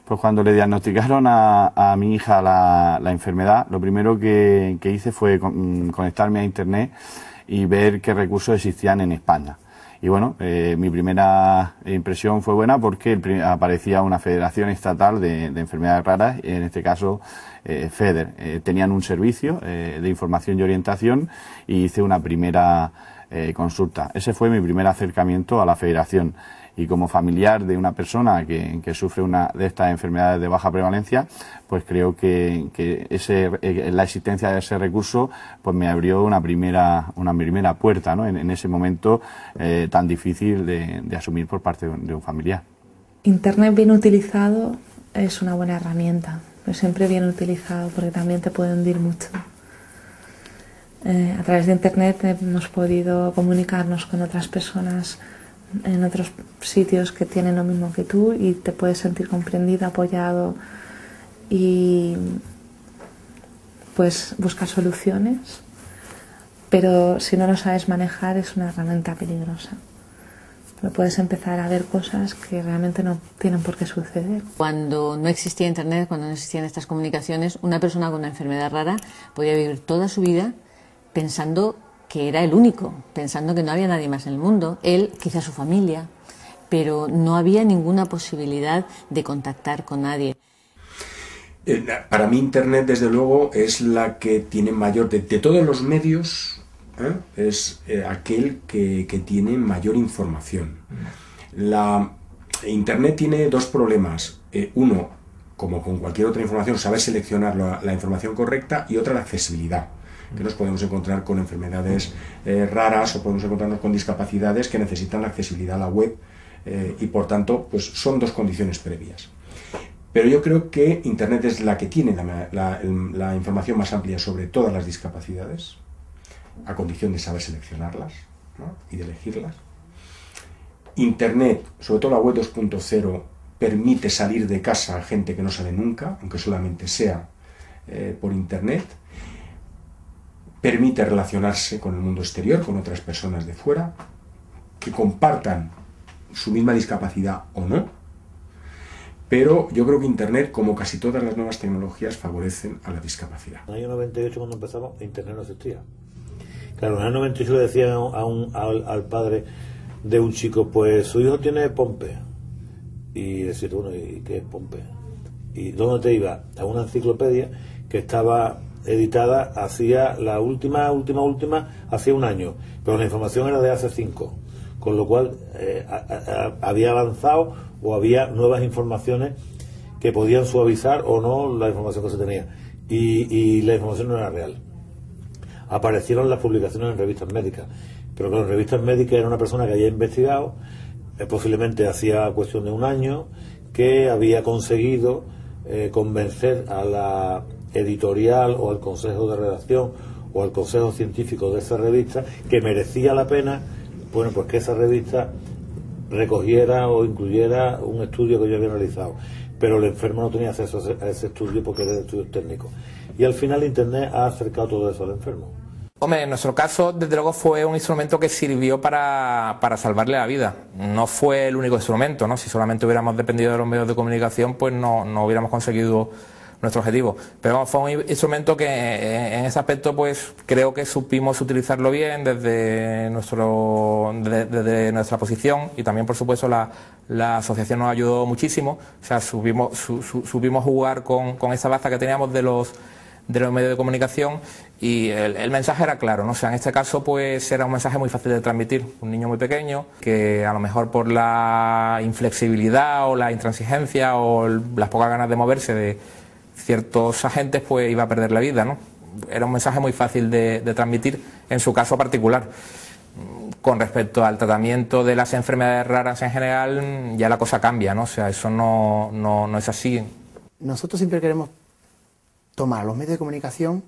Pues cuando le diagnosticaron a mi hija la enfermedad, lo primero que hice fue conectarme a Internet y ver qué recursos existían en España. Y bueno, mi primera impresión fue buena porque aparecía una federación estatal de enfermedades raras, en este caso FEDER. Tenían un servicio de información y orientación y hice una primera consulta. Ese fue mi primer acercamiento a la federación. Y como familiar de una persona que sufre una de estas enfermedades de baja prevalencia, pues creo que la existencia de ese recurso pues me abrió una primera puerta, ¿no? en ese momento tan difícil de asumir por parte de un familiar. Internet bien utilizado es una buena herramienta, pero siempre bien utilizado porque también te puede hundir mucho. A través de Internet hemos podido comunicarnos con otras personas en otros sitios que tienen lo mismo que tú y te puedes sentir comprendido, apoyado y pues buscar soluciones, pero si no lo sabes manejar es una herramienta peligrosa. Pero puedes empezar a ver cosas que realmente no tienen por qué suceder. Cuando no existía Internet, cuando no existían estas comunicaciones, una persona con una enfermedad rara podía vivir toda su vida pensando que era el único, pensando que no había nadie más en el mundo, él, quizá su familia, pero no había ninguna posibilidad de contactar con nadie. Para mí Internet, desde luego, es la que tiene mayor, de todos los medios, es aquel que tiene mayor información. Internet tiene dos problemas. Uno, como con cualquier otra información, saber seleccionar la información correcta, y otra, la accesibilidad. Que nos podemos encontrar con enfermedades raras, o podemos encontrarnos con discapacidades que necesitan la accesibilidad a la web, y por tanto pues son dos condiciones previas. Pero yo creo que Internet es la que tiene la información más amplia sobre todas las discapacidades, a condición de saber seleccionarlas, ¿no? Y de elegirlas. Internet, sobre todo la web 2.0, permite salir de casa a gente que no sale nunca, aunque solamente sea por Internet. Permite relacionarse con el mundo exterior, con otras personas de fuera, que compartan su misma discapacidad o no. Pero yo creo que Internet, como casi todas las nuevas tecnologías, favorecen a la discapacidad. En el año 98, cuando empezamos, Internet no existía. Claro, en el año 98 le decían al padre de un chico, pues su hijo tiene Pompe. Y decir, bueno, ¿y qué es Pompe? ¿Y dónde te iba? A una enciclopedia que estaba editada hacía la última, hacía un año, pero la información era de hace 5, con lo cual había avanzado o había nuevas informaciones que podían suavizar o no la información que se tenía, y la información no era real. Aparecieron las publicaciones en revistas médicas, pero claro, en revistas médicas era una persona que había investigado, posiblemente hacía cuestión de un año, que había conseguido convencer a la editorial o al consejo de redacción o al consejo científico de esa revista que merecía la pena, bueno, pues que esa revista recogiera o incluyera un estudio que yo había realizado, pero el enfermo no tenía acceso a ese estudio porque era de estudios técnicos, y al final Internet ha acercado todo eso al enfermo. Hombre, en nuestro caso, desde luego, fue un instrumento que sirvió para salvarle la vida. No fue el único instrumento, ¿no? Si solamente hubiéramos dependido de los medios de comunicación, pues no hubiéramos conseguido nuestro objetivo. Pero fue un instrumento que en ese aspecto pues creo que supimos utilizarlo bien desde nuestra posición, y también por supuesto la asociación nos ayudó muchísimo. O sea, supimos jugar con esa baza que teníamos de los medios de comunicación, y el mensaje era claro, ¿no? O sea, en este caso pues era un mensaje muy fácil de transmitir. Un niño muy pequeño que a lo mejor por la inflexibilidad o la intransigencia o las pocas ganas de moverse de ciertos agentes pues iba a perder la vida, ¿no? Era un mensaje muy fácil de transmitir en su caso particular. Con respecto al tratamiento de las enfermedades raras en general, ya la cosa cambia, ¿no? O sea, eso no es así. Nosotros siempre queremos tomar los medios de comunicación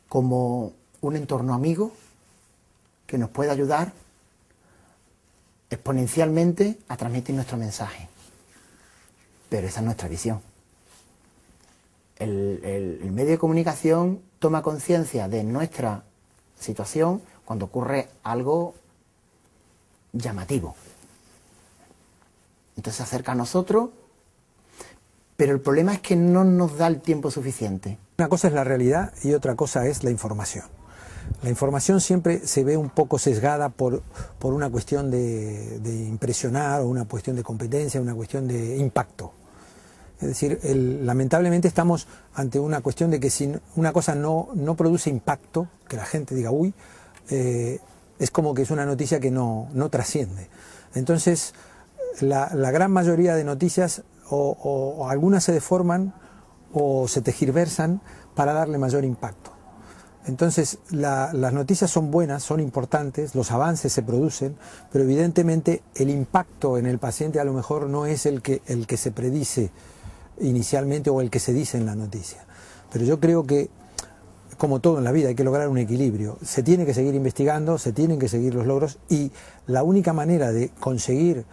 como un entorno amigo que nos puede ayudar exponencialmente a transmitir nuestro mensaje. Pero esa es nuestra visión. El medio de comunicación toma conciencia de nuestra situación cuando ocurre algo llamativo. Entonces se acerca a nosotros, pero el problema es que no nos da el tiempo suficiente. Una cosa es la realidad y otra cosa es la información. La información siempre se ve un poco sesgada por una cuestión de impresionar, o una cuestión de competencia, una cuestión de impacto. Es decir, lamentablemente estamos ante una cuestión de que si una cosa no produce impacto, que la gente diga, uy, es como que es una noticia que no trasciende. Entonces, la gran mayoría de noticias, o algunas se deforman o se tergiversan para darle mayor impacto. Entonces, las noticias son buenas, son importantes, los avances se producen, pero evidentemente el impacto en el paciente a lo mejor no es el que se predice inicialmente o el que se dice en la noticia. Pero yo creo que, como todo en la vida, hay que lograr un equilibrio. Se tiene que seguir investigando, se tienen que seguir los logros, y la única manera de conseguir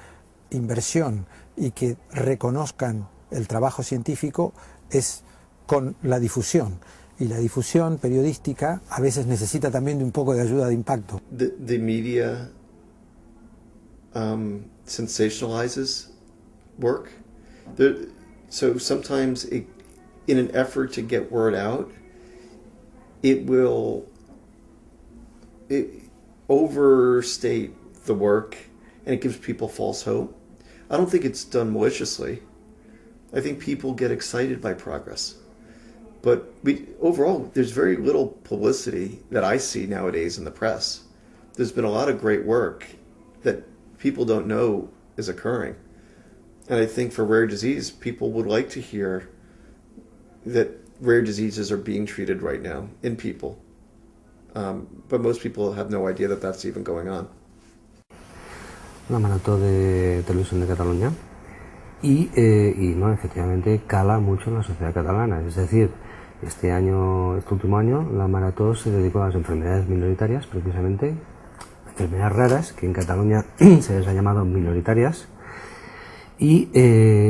inversión y que reconozcan el trabajo científico es con la difusión. Y la difusión periodística a veces necesita también de un poco de ayuda de impacto. The media sensationalizes work. So sometimes in an effort to get word out, it will overstate the work and it gives people false hope. I don't think it's done maliciously. I think people get excited by progress. But overall, there's very little publicity that I see nowadays in the press. There's been a lot of great work that people don't know is occurring. And I think for rare disease, people would like to hear that rare diseases are being treated right now in people. But most people have no idea that that's even going on. La marató de Televisión de Cataluña y no, efectivamente cala mucho en la sociedad catalana. Es decir, este último año, la marató se dedicó a las enfermedades minoritarias, precisamente, enfermedades raras, que en Cataluña se les ha llamado minoritarias, y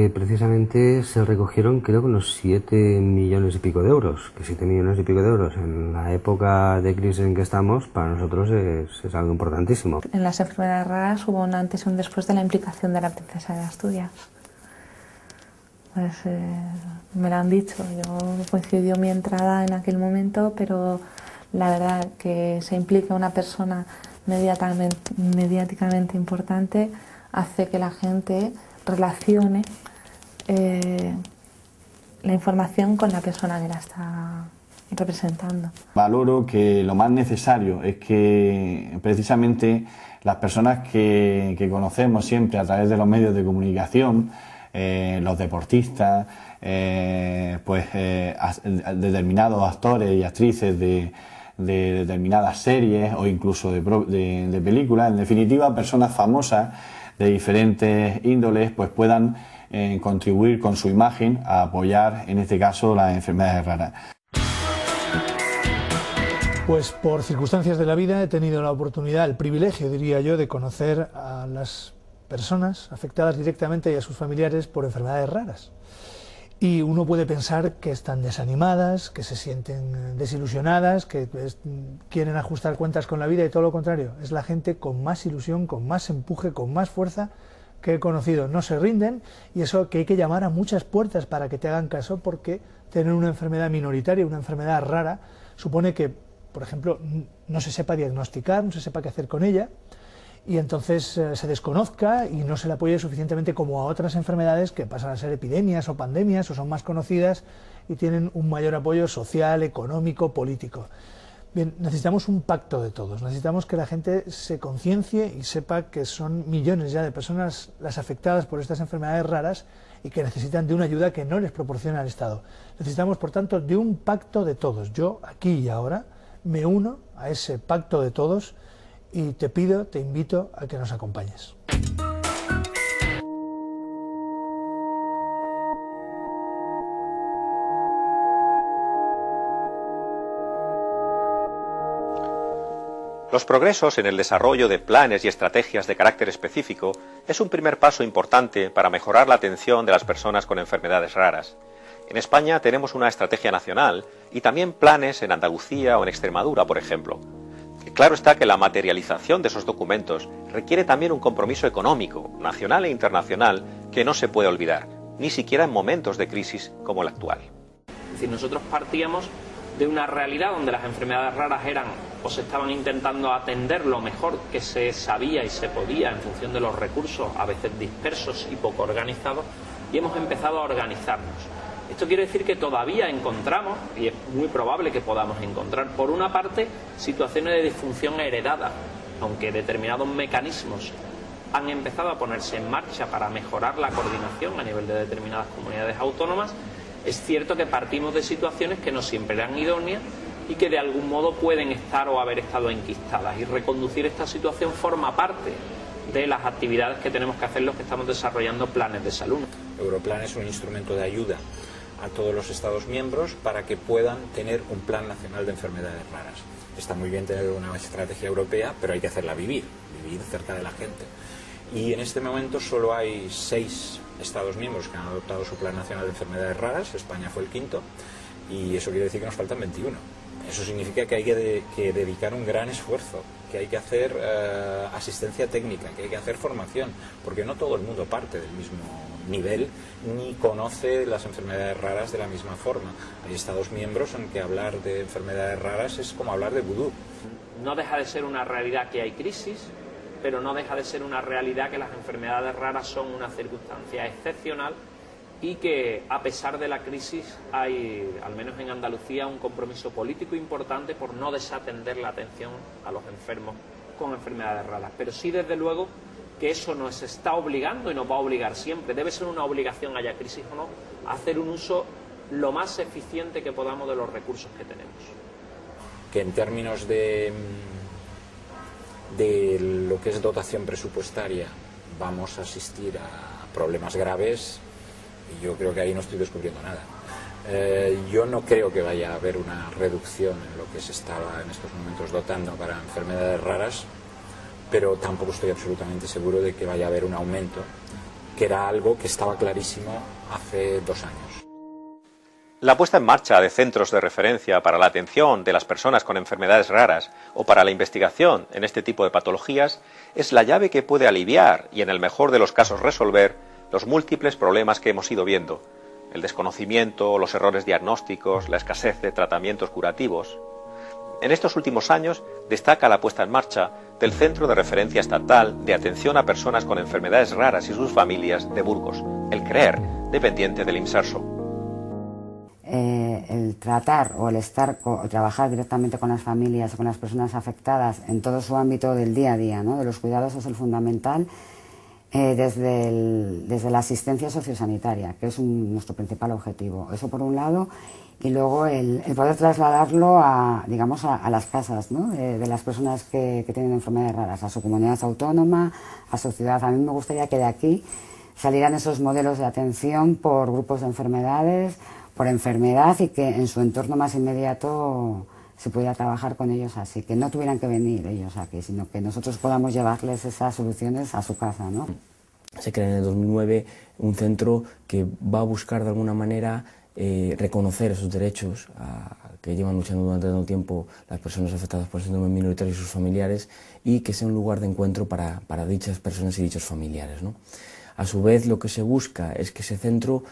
precisamente se recogieron, creo que unos 7 millones y pico de euros, que 7 millones y pico de euros en la época de crisis en que estamos, para nosotros es algo importantísimo. En las enfermedades raras hubo un antes y un después de la implicación de la princesa de Asturias. Pues me lo han dicho, yo coincidió mi entrada en aquel momento, pero la verdad que se implique una persona mediáticamente importante hace que la gente relacione la información con la persona que la está representando. Valoro que lo más necesario es que precisamente las personas que conocemos siempre a través de los medios de comunicación, los deportistas, determinados actores y actrices de determinadas series o incluso de películas, en definitiva personas famosas de diferentes índoles, pues puedan contribuir con su imagen a apoyar, en este caso, las enfermedades raras. Pues por circunstancias de la vida he tenido la oportunidad, el privilegio, diría yo, de conocer a las personas afectadas directamente y a sus familiares por enfermedades raras. Y uno puede pensar que están desanimadas, que se sienten desilusionadas, que quieren ajustar cuentas con la vida, y todo lo contrario. Es la gente con más ilusión, con más empuje, con más fuerza que he conocido. No se rinden, y eso que hay que llamar a muchas puertas para que te hagan caso, porque tener una enfermedad minoritaria, una enfermedad rara, supone que, por ejemplo, no se sepa diagnosticar, no se sepa qué hacer con ella, y entonces se desconozca y no se le apoye suficientemente como a otras enfermedades que pasan a ser epidemias o pandemias o son más conocidas y tienen un mayor apoyo social, económico, político. Bien, necesitamos un pacto de todos, necesitamos que la gente se conciencie y sepa que son millones ya de personas las afectadas por estas enfermedades raras y que necesitan de una ayuda que no les proporciona el Estado. Necesitamos, por tanto, de un pacto de todos. Yo, aquí y ahora, me uno a ese pacto de todos y te invito a que nos acompañes. Los progresos en el desarrollo de planes y estrategias de carácter específico es un primer paso importante para mejorar la atención de las personas con enfermedades raras. En España tenemos una estrategia nacional y también planes en Andalucía o en Extremadura, por ejemplo. Claro está que la materialización de esos documentos requiere también un compromiso económico, nacional e internacional, que no se puede olvidar, ni siquiera en momentos de crisis como el actual. Es decir, nosotros partíamos de una realidad donde las enfermedades raras eran o se estaban intentando atender lo mejor que se sabía y se podía en función de los recursos, a veces dispersos y poco organizados, y hemos empezado a organizarnos. Esto quiere decir que todavía encontramos, y es muy probable que podamos encontrar, por una parte, situaciones de disfunción heredada, aunque determinados mecanismos han empezado a ponerse en marcha para mejorar la coordinación a nivel de determinadas comunidades autónomas. Es cierto que partimos de situaciones que no siempre eran idóneas y que de algún modo pueden estar o haber estado enquistadas, y reconducir esta situación forma parte de las actividades que tenemos que hacer los que estamos desarrollando planes de salud. Europlan es un instrumento de ayuda a todos los Estados miembros para que puedan tener un plan nacional de enfermedades raras. Está muy bien tener una estrategia europea, pero hay que hacerla vivir cerca de la gente. Y en este momento solo hay 6 Estados miembros que han adoptado su plan nacional de enfermedades raras. España fue el 5º, y eso quiere decir que nos faltan 21. Eso significa que hay que dedicar un gran esfuerzo, que hay que hacer asistencia técnica, que hay que hacer formación, porque no todo el mundo parte del mismo nivel ni conoce las enfermedades raras de la misma forma. Hay Estados miembros en que hablar de enfermedades raras es como hablar de vudú. No deja de ser una realidad que hay crisis, pero no deja de ser una realidad que las enfermedades raras son una circunstancia excepcional y que a pesar de la crisis hay, al menos en Andalucía, un compromiso político importante por no desatender la atención a los enfermos con enfermedades raras. Pero sí, desde luego, que eso nos está obligando y nos va a obligar siempre, debe ser una obligación, haya crisis o no, a hacer un uso lo más eficiente que podamos de los recursos que tenemos. Que en términos de lo que es dotación presupuestaria vamos a asistir a problemas graves, y yo creo que ahí no estoy descubriendo nada. Yo no creo que vaya a haber una reducción en lo que se estaba en estos momentos dotando para enfermedades raras, pero tampoco estoy absolutamente seguro de que vaya a haber un aumento, que era algo que estaba clarísimo hace 2 años. La puesta en marcha de centros de referencia para la atención de las personas con enfermedades raras o para la investigación en este tipo de patologías es la llave que puede aliviar y, en el mejor de los casos, resolver los múltiples problemas que hemos ido viendo: el desconocimiento, los errores diagnósticos, la escasez de tratamientos curativos. En estos últimos años destaca la puesta en marcha del Centro de Referencia Estatal de Atención a Personas con Enfermedades Raras y sus Familias de Burgos, el CREER, dependiente del IMSARSO. El tratar o el trabajar directamente con las familias o con las personas afectadas en todo su ámbito del día a día, ¿no? De los cuidados, es el fundamental, desde la asistencia sociosanitaria, que es nuestro principal objetivo. Eso por un lado, y luego el poder trasladarlo a las casas, ¿no? de las personas que tienen enfermedades raras, a su comunidad autónoma, a su ciudad. A mí me gustaría que de aquí salieran esos modelos de atención por grupos de enfermedades, por enfermedad, y que en su entorno más inmediato se pudiera trabajar con ellos así, que no tuvieran que venir ellos aquí, sino que nosotros podamos llevarles esas soluciones a su casa, ¿no? Se crea en el 2009 un centro que va a buscar de alguna manera reconocer esos derechos que llevan luchando durante tanto tiempo las personas afectadas por el síndrome minoritario y sus familiares, y que sea un lugar de encuentro para dichas personas y dichos familiares, ¿no? A su vez, lo que se busca es que ese centro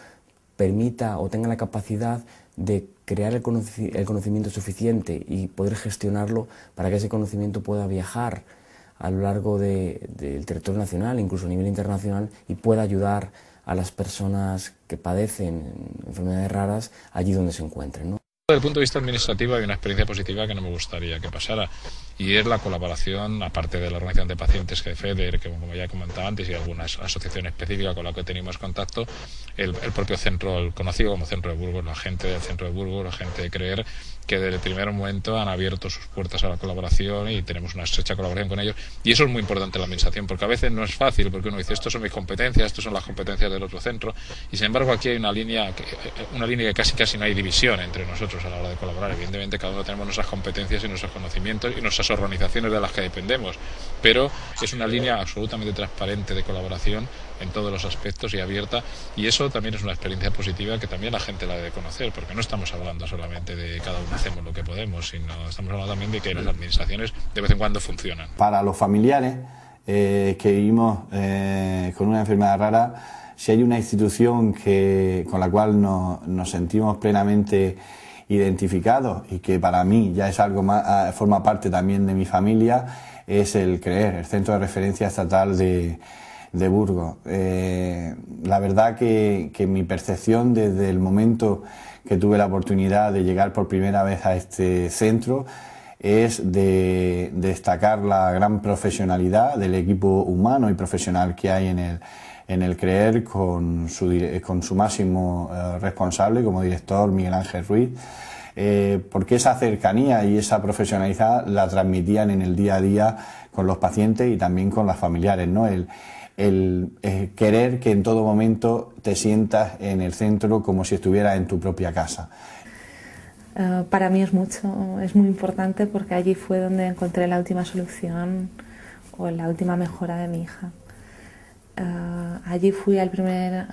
permita o tenga la capacidad de crear el conocimiento suficiente y poder gestionarlo para que ese conocimiento pueda viajar a lo largo del territorio nacional, incluso a nivel internacional, y pueda ayudar a las personas que padecen enfermedades raras allí donde se encuentren, ¿no? Desde el punto de vista administrativo hay una experiencia positiva que no me gustaría que pasara, y es la colaboración, aparte de la Organización de Pacientes FEDER, que como ya he comentado antes, y alguna asociación específica con la que tenemos contacto, el propio centro, el conocido como Centro de Burgos, la gente del Centro de Burgos, la gente de CREER, que desde el primer momento han abierto sus puertas a la colaboración y tenemos una estrecha colaboración con ellos, y eso es muy importante en la administración, porque a veces no es fácil, porque uno dice, estos son mis competencias, estos son las competencias del otro centro, y sin embargo aquí hay una línea que casi no hay división entre nosotros a la hora de colaborar. Evidentemente cada uno tenemos nuestras competencias y nuestros conocimientos y nuestras organizaciones de las que dependemos, pero es una línea absolutamente transparente de colaboración en todos los aspectos y abierta, y eso también es una experiencia positiva que también la gente la debe conocer, porque no estamos hablando solamente de cada uno hacemos lo que podemos, sino estamos hablando también de que las administraciones de vez en cuando funcionan. Para los familiares que vivimos con una enfermedad rara, si hay una institución con la cual nos sentimos plenamente identificados, y que para mí ya es algo más, forma parte también de mi familia, es el CREER, el Centro de Referencia Estatal de Burgos. La verdad que mi percepción desde el momento que tuve la oportunidad de llegar por primera vez a este centro es de destacar la gran profesionalidad del equipo humano y profesional que hay en el CREER, con su máximo responsable como director, Miguel Ángel Ruiz, porque esa cercanía y esa profesionalidad la transmitían en el día a día con los pacientes y también con las familiares, ¿no? El querer que en todo momento te sientas en el centro como si estuvieras en tu propia casa. Para mí es muy importante, porque allí fue donde encontré la última solución o la última mejora de mi hija. Allí fui al primer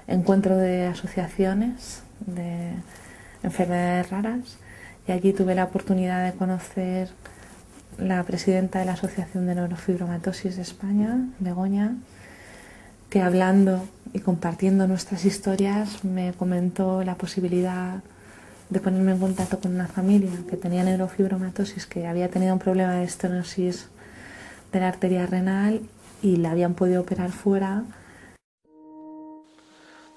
encuentro de asociaciones de enfermedades raras, y allí tuve la oportunidad de conocer la presidenta de la Asociación de Neurofibromatosis de España, Begoña, que hablando y compartiendo nuestras historias me comentó la posibilidad de ponerme en contacto con una familia que tenía neurofibromatosis, que había tenido un problema de estenosis de la arteria renal y la habían podido operar fuera.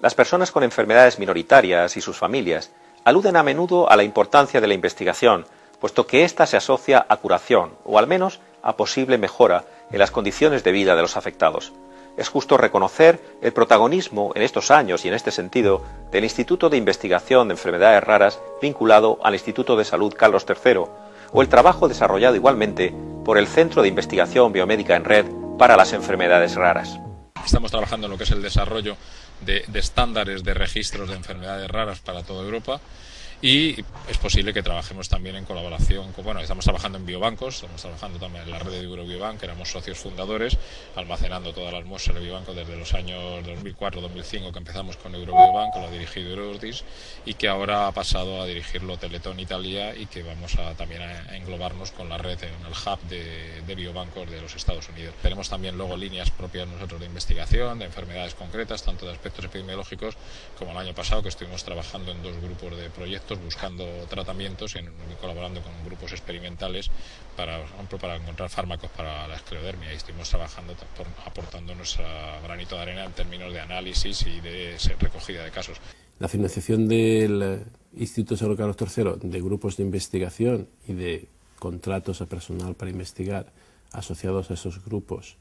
Las personas con enfermedades minoritarias y sus familias aluden a menudo a la importancia de la investigación, puesto que ésta se asocia a curación, o al menos a posible mejora en las condiciones de vida de los afectados. Es justo reconocer el protagonismo en estos años y en este sentido del Instituto de Investigación de Enfermedades Raras vinculado al Instituto de Salud Carlos III, o el trabajo desarrollado igualmente por el Centro de Investigación Biomédica en Red para las Enfermedades Raras. Estamos trabajando en lo que es el desarrollo de estándares de registros de enfermedades raras para toda Europa. Y es posible que trabajemos también en colaboración bueno, estamos trabajando en biobancos, estamos trabajando también en la red de Eurobiobank, que éramos socios fundadores, almacenando todas las muestras de biobanco desde los años 2004-2005 que empezamos con Eurobiobank, lo ha dirigido Eurordis, y que ahora ha pasado a dirigirlo Teletón Italia, y que vamos también a englobarnos con la red en el hub de biobancos de los Estados Unidos. Tenemos también luego líneas propias nosotros de investigación, de enfermedades concretas, tanto de aspectos epidemiológicos como el año pasado, que estuvimos trabajando en 2 grupos de proyectos buscando tratamientos y colaborando con grupos experimentales para encontrar fármacos para la esclerodermia, y estuvimos trabajando aportando nuestro granito de arena en términos de análisis y de recogida de casos. La financiación del Instituto de Salud Carlos III de grupos de investigación y de contratos a personal para investigar asociados a esos grupos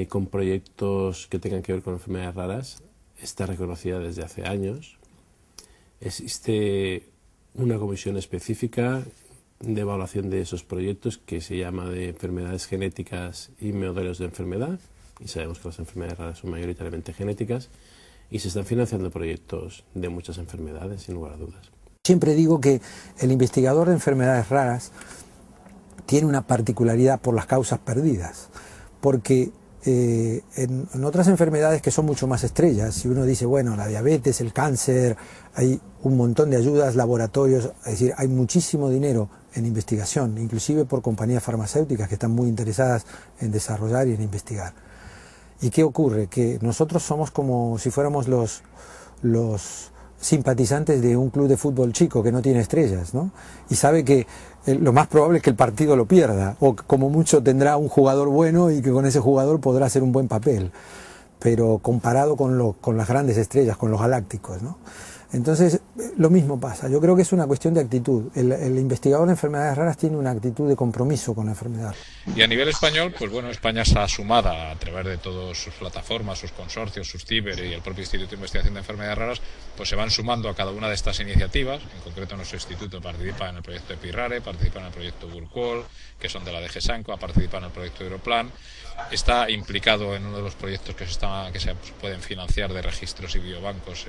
con proyectos que tengan que ver con enfermedades raras está reconocida desde hace años. Existe una comisión específica de evaluación de esos proyectos que se llama de enfermedades genéticas y modelos de enfermedad, y sabemos que las enfermedades raras son mayoritariamente genéticas, y se están financiando proyectos de muchas enfermedades, sin lugar a dudas. Siempre digo que el investigador de enfermedades raras tiene una particularidad por las causas perdidas, porque en otras enfermedades que son mucho más estrellas, si uno dice, bueno, la diabetes, el cáncer, hay un montón de ayudas, laboratorios, es decir, hay muchísimo dinero en investigación, inclusive por compañías farmacéuticas que están muy interesadas en desarrollar y en investigar. ¿Y qué ocurre? Que nosotros somos como si fuéramos los simpatizantes de un club de fútbol chico que no tiene estrellas, ¿no? Y sabe que lo más probable es que el partido lo pierda, o como mucho tendrá un jugador bueno y que con ese jugador podrá hacer un buen papel, pero comparado con las grandes estrellas, con los galácticos, ¿no? Entonces, lo mismo pasa. Yo creo que es una cuestión de actitud. El investigador de enfermedades raras tiene una actitud de compromiso con la enfermedad. Y a nivel español, pues bueno, España está sumada a través de todas sus plataformas, sus consorcios, sus CIBER y el propio Instituto de Investigación de Enfermedades Raras, pues se van sumando a cada una de estas iniciativas. En concreto, nuestro instituto participa en el proyecto EPIRARE, participa en el proyecto Burquol, que son de la DG Sanco, ha participado en el proyecto Europlan, está implicado en uno de los proyectos que se pueden financiar de registros y biobancos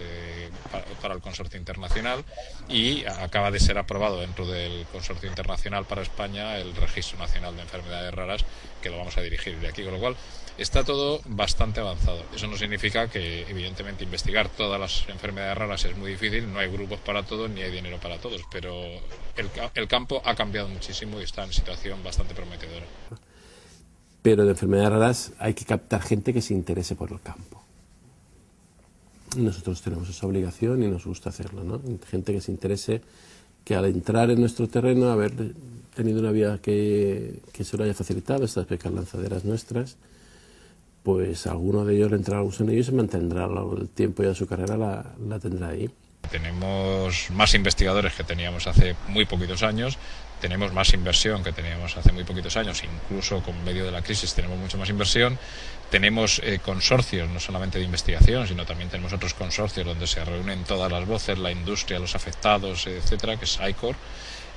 para el consorcio internacional, y acaba de ser aprobado dentro del consorcio internacional para España el Registro Nacional de Enfermedades Raras, que lo vamos a dirigir de aquí, con lo cual está todo bastante avanzado. Eso no significa que, evidentemente, investigar todas las enfermedades raras es muy difícil, no hay grupos para todos ni hay dinero para todos, pero el campo ha cambiado muchísimo y está en situación bastante prometedora. Pero de enfermedades raras hay que captar gente que se interese por el campo. Nosotros tenemos esa obligación y nos gusta hacerlo, ¿no? Gente que se interese, que al entrar en nuestro terreno, haber tenido una vía que se lo haya facilitado, estas becas lanzaderas nuestras, pues alguno de ellos le entrará gusto en ellos y se mantendrá el tiempo ya de su carrera, la tendrá ahí. Tenemos más investigadores que teníamos hace muy poquitos años, tenemos más inversión que teníamos hace muy poquitos años, incluso con medio de la crisis tenemos mucho más inversión, tenemos consorcios no solamente de investigación, sino también tenemos otros consorcios donde se reúnen todas las voces, la industria, los afectados, etcétera, que es ICOR,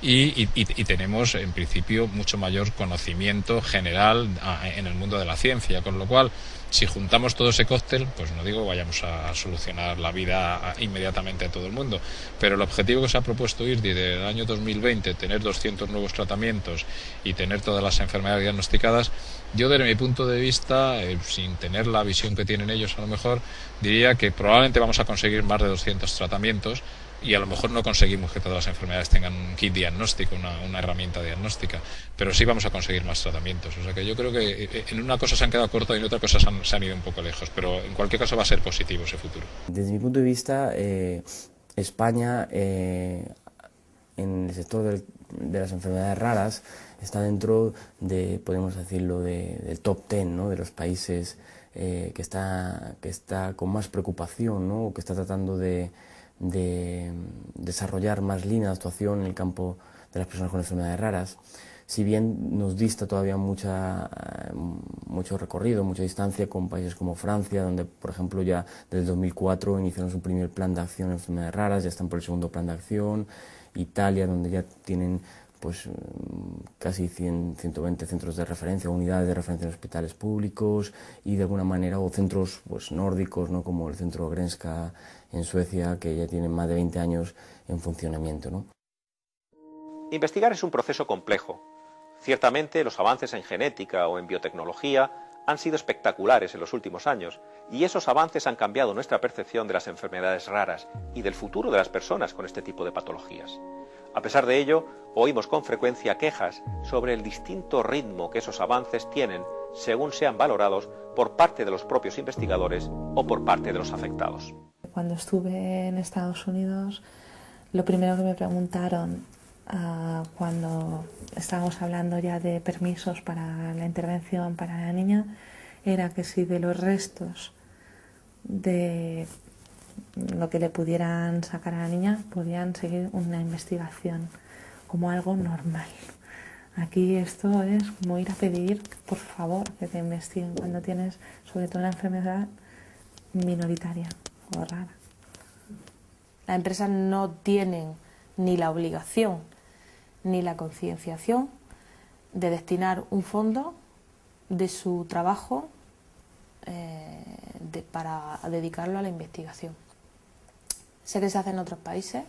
y tenemos en principio mucho mayor conocimiento general en el mundo de la ciencia, con lo cual si juntamos todo ese cóctel, pues no digo vayamos a solucionar la vida inmediatamente a todo el mundo, pero el objetivo que se ha propuesto IRDI del año 2020, tener 200 nuevos tratamientos y tener todas las enfermedades diagnosticadas, yo desde mi punto de vista, sin tener la visión que tienen ellos a lo mejor, diría que probablemente vamos a conseguir más de 200 tratamientos, y a lo mejor no conseguimos que todas las enfermedades tengan un kit diagnóstico, una herramienta diagnóstica, pero sí vamos a conseguir más tratamientos. O sea que yo creo que en una cosa se han quedado cortos y en otra cosa se han ido un poco lejos, pero en cualquier caso va a ser positivo ese futuro. Desde mi punto de vista, España, en el sector de las enfermedades raras, está dentro de, podemos decirlo, del top 10, ¿no?, de los países que está con más preocupación, ¿no?, o que está tratando de desarrollar más líneas de actuación en el campo de las personas con enfermedades raras. Si bien nos dista todavía mucho recorrido, mucha distancia con países como Francia, donde, por ejemplo, ya desde 2004 iniciaron su primer plan de acción en enfermedades raras, ya están por el segundo plan de acción. Italia, donde ya tienen pues casi 120 centros de referencia, unidades de referencia en hospitales públicos y de alguna manera, o centros pues nórdicos, ¿no?, como el centro Grenska en Suecia, que ya tienen más de 20 años en funcionamiento, ¿no? Investigar es un proceso complejo. Ciertamente, los avances en genética o en biotecnología han sido espectaculares en los últimos años, y esos avances han cambiado nuestra percepción de las enfermedades raras y del futuro de las personas con este tipo de patologías. A pesar de ello, oímos con frecuencia quejas sobre el distinto ritmo que esos avances tienen según sean valorados por parte de los propios investigadores o por parte de los afectados. Cuando estuve en Estados Unidos, lo primero que me preguntaron cuando estábamos hablando ya de permisos para la intervención para la niña era que si de los restos de lo que le pudieran sacar a la niña podían seguir una investigación como algo normal. Aquí esto es como ir a pedir, por favor, que te investiguen cuando tienes sobre todo una enfermedad minoritaria o rara. Las empresas no tienen ni la obligación ni la concienciación de destinar un fondo de su trabajo para dedicarlo a la investigación. Sé que se hace en otros países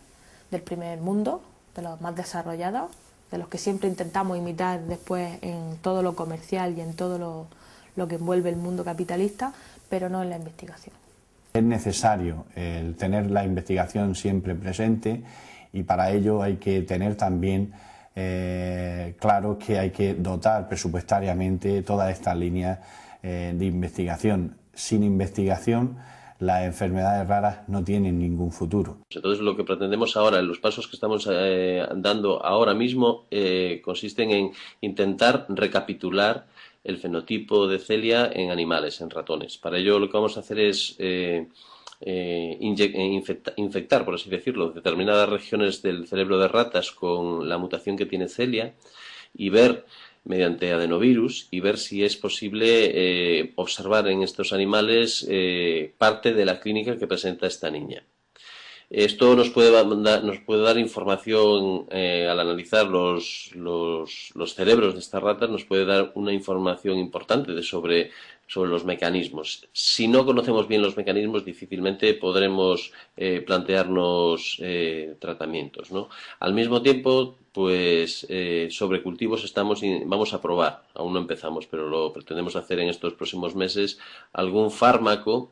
del primer mundo, de los más desarrollados, de los que siempre intentamos imitar después en todo lo comercial y en todo lo que envuelve el mundo capitalista, pero no en la investigación. Es necesario el tener la investigación siempre presente, y para ello hay que tener también claro que hay que dotar presupuestariamente todas estas líneas de investigación. Sin investigación, las enfermedades raras no tienen ningún futuro. Entonces, lo que pretendemos ahora, en los pasos que estamos dando ahora mismo, consisten en intentar recapitular el fenotipo de Celia en animales, en ratones. Para ello, lo que vamos a hacer es infectar, por así decirlo, determinadas regiones del cerebro de ratas con la mutación que tiene Celia y ver, mediante adenovirus, y ver si es posible observar en estos animales parte de la clínica que presenta esta niña. Esto nos puede dar información, al analizar los cerebros de estas ratas, nos puede dar una información importante sobre los mecanismos. Si no conocemos bien los mecanismos, difícilmente podremos plantearnos tratamientos, ¿no? Al mismo tiempo, pues sobre cultivos vamos a probar, aún no empezamos, pero lo pretendemos hacer en estos próximos meses, algún fármaco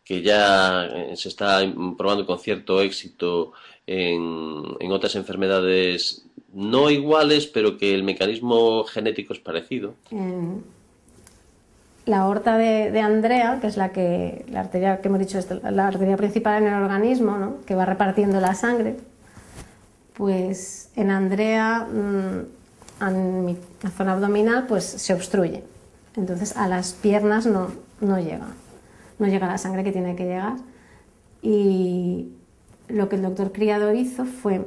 que ya se está probando con cierto éxito en otras enfermedades no iguales, pero que el mecanismo genético es parecido. La aorta de Andrea, que es la arteria que hemos dicho, la arteria principal en el organismo, ¿no?, que va repartiendo la sangre, pues en Andrea, en la zona abdominal, pues se obstruye. Entonces a las piernas no llega la sangre que tiene que llegar. Y lo que el doctor Criado hizo fue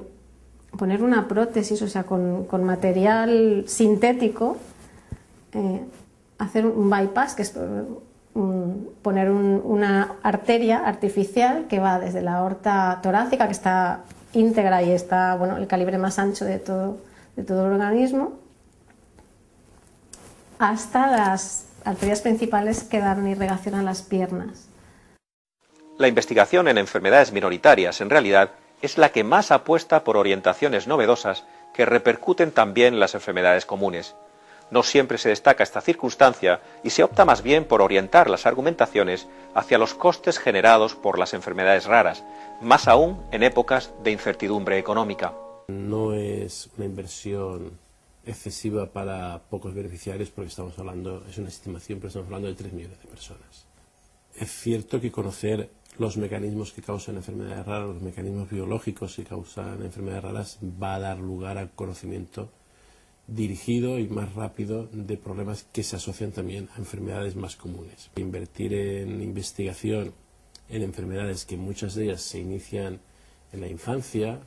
poner una prótesis, o sea, con material sintético, hacer un bypass, que es poner una arteria artificial que va desde la aorta torácica, que está íntegra y está, bueno, el calibre más ancho de todo el organismo, hasta las arterias principales que dan irrigación a las piernas. La investigación en enfermedades minoritarias, en realidad, es la que más apuesta por orientaciones novedosas que repercuten también en las enfermedades comunes. No siempre se destaca esta circunstancia y se opta más bien por orientar las argumentaciones hacia los costes generados por las enfermedades raras, más aún en épocas de incertidumbre económica. No es una inversión excesiva para pocos beneficiarios, porque estamos hablando, es una estimación, pero estamos hablando de 3 millones de personas. Es cierto que conocer los mecanismos que causan enfermedades raras, los mecanismos biológicos que causan enfermedades raras, va a dar lugar al conocimiento dirigido y más rápido de problemas que se asocian también a enfermedades más comunes. Invertir en investigación en enfermedades que muchas de ellas se inician en la infancia,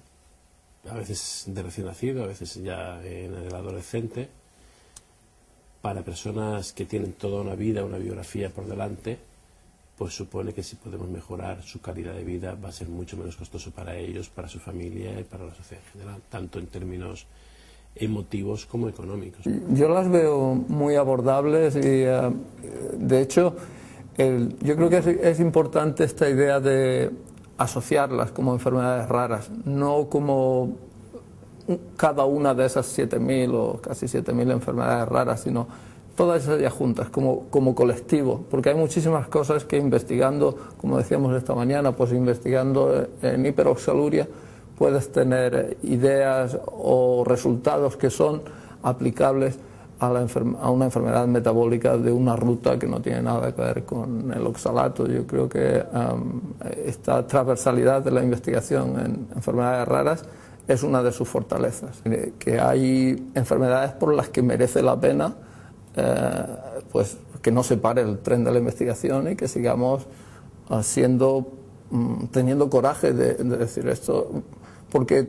a veces de recién nacido, a veces ya en el adolescente, para personas que tienen toda una vida, una biografía por delante, pues supone que si podemos mejorar su calidad de vida va a ser mucho menos costoso para ellos, para su familia y para la sociedad en general, tanto en términos emotivos como económicos. Yo las veo muy abordables y de hecho yo creo que es importante esta idea de asociarlas como enfermedades raras, no como cada una de esas 7.000 o casi 7.000 enfermedades raras, sino todas ellas juntas, como colectivo, porque hay muchísimas cosas que investigando, como decíamos esta mañana, pues investigando en hiperoxaluria, puedes tener ideas o resultados que son aplicables a una enfermedad metabólica de una ruta que no tiene nada que ver con el oxalato. Yo creo que esta transversalidad de la investigación en enfermedades raras es una de sus fortalezas, que hay enfermedades por las que merece la pena pues que no se pare el tren de la investigación y que sigamos teniendo coraje de decir esto, porque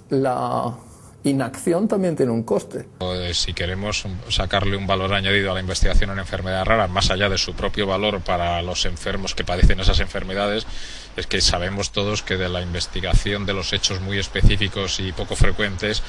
la inacción también tiene un coste. Si queremos sacarle un valor añadido a la investigación en enfermedades raras, más allá de su propio valor para los enfermos que padecen esas enfermedades, es que sabemos todos que de la investigación de los hechos muy específicos y poco frecuentes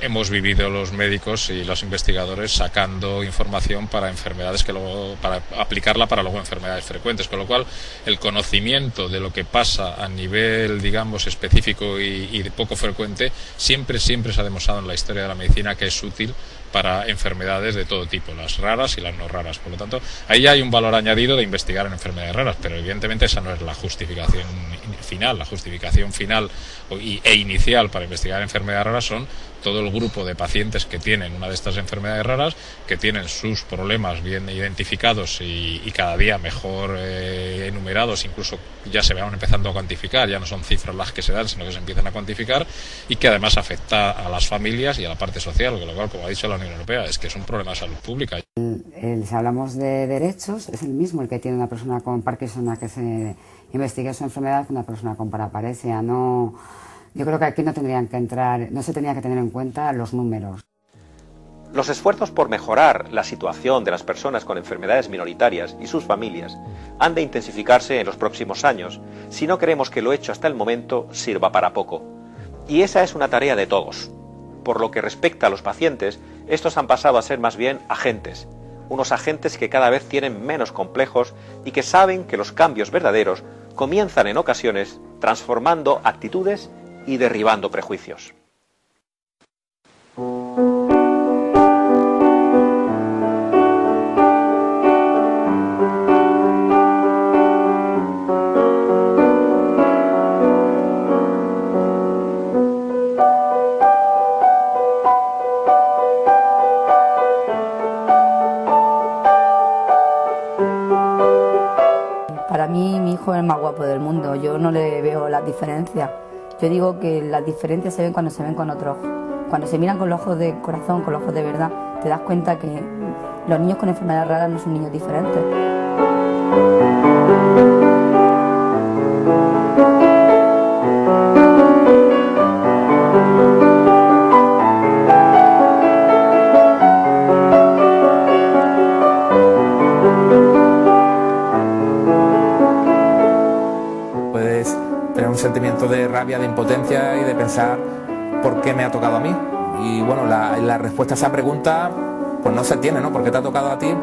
hemos vivido los médicos y los investigadores sacando información para enfermedades que luego, para aplicarla para luego enfermedades frecuentes, con lo cual el conocimiento de lo que pasa a nivel, digamos, específico y poco frecuente siempre se ha demostrado en la historia de la medicina que es útil para enfermedades de todo tipo, las raras y las no raras. Por lo tanto, ahí hay un valor añadido de investigar en enfermedades raras, pero evidentemente esa no es la justificación final. La justificación final e inicial para investigar enfermedades raras son todo el grupo de pacientes que tienen una de estas enfermedades raras, que tienen sus problemas bien identificados y cada día mejor enumerados, incluso ya se van empezando a cuantificar, ya no son cifras las que se dan, sino que se empiezan a cuantificar, y que además afecta a las familias y a la parte social, con lo cual, como ha dicho la Unión Europea, es que es un problema de salud pública. Si hablamos de derechos, es el mismo el que tiene una persona con Parkinson a que se investigue su enfermedad que una persona con paraparesia. No, yo creo que aquí no se tenía que tener en cuenta los números. Los esfuerzos por mejorar la situación de las personas con enfermedades minoritarias y sus familias han de intensificarse en los próximos años si no queremos que lo hecho hasta el momento sirva para poco. Y esa es una tarea de todos. Por lo que respecta a los pacientes, estos han pasado a ser más bien agentes, unos agentes que cada vez tienen menos complejos y que saben que los cambios verdaderos comienzan en ocasiones transformando actitudes y derribando prejuicios. Para mí, mi hijo es el más guapo del mundo. Yo no le veo las diferencias. Yo digo que las diferencias se ven cuando se ven con otros ojos. Cuando se miran con los ojos de corazón, con los ojos de verdad, te das cuenta que los niños con enfermedades raras no son niños diferentes. Puedes tener un sentimiento de rabia, de impotencia y de pensar ¿por qué me ha tocado a mí? Y bueno, la respuesta a esa pregunta pues no se tiene, ¿no? ¿Por qué te ha tocado a ti?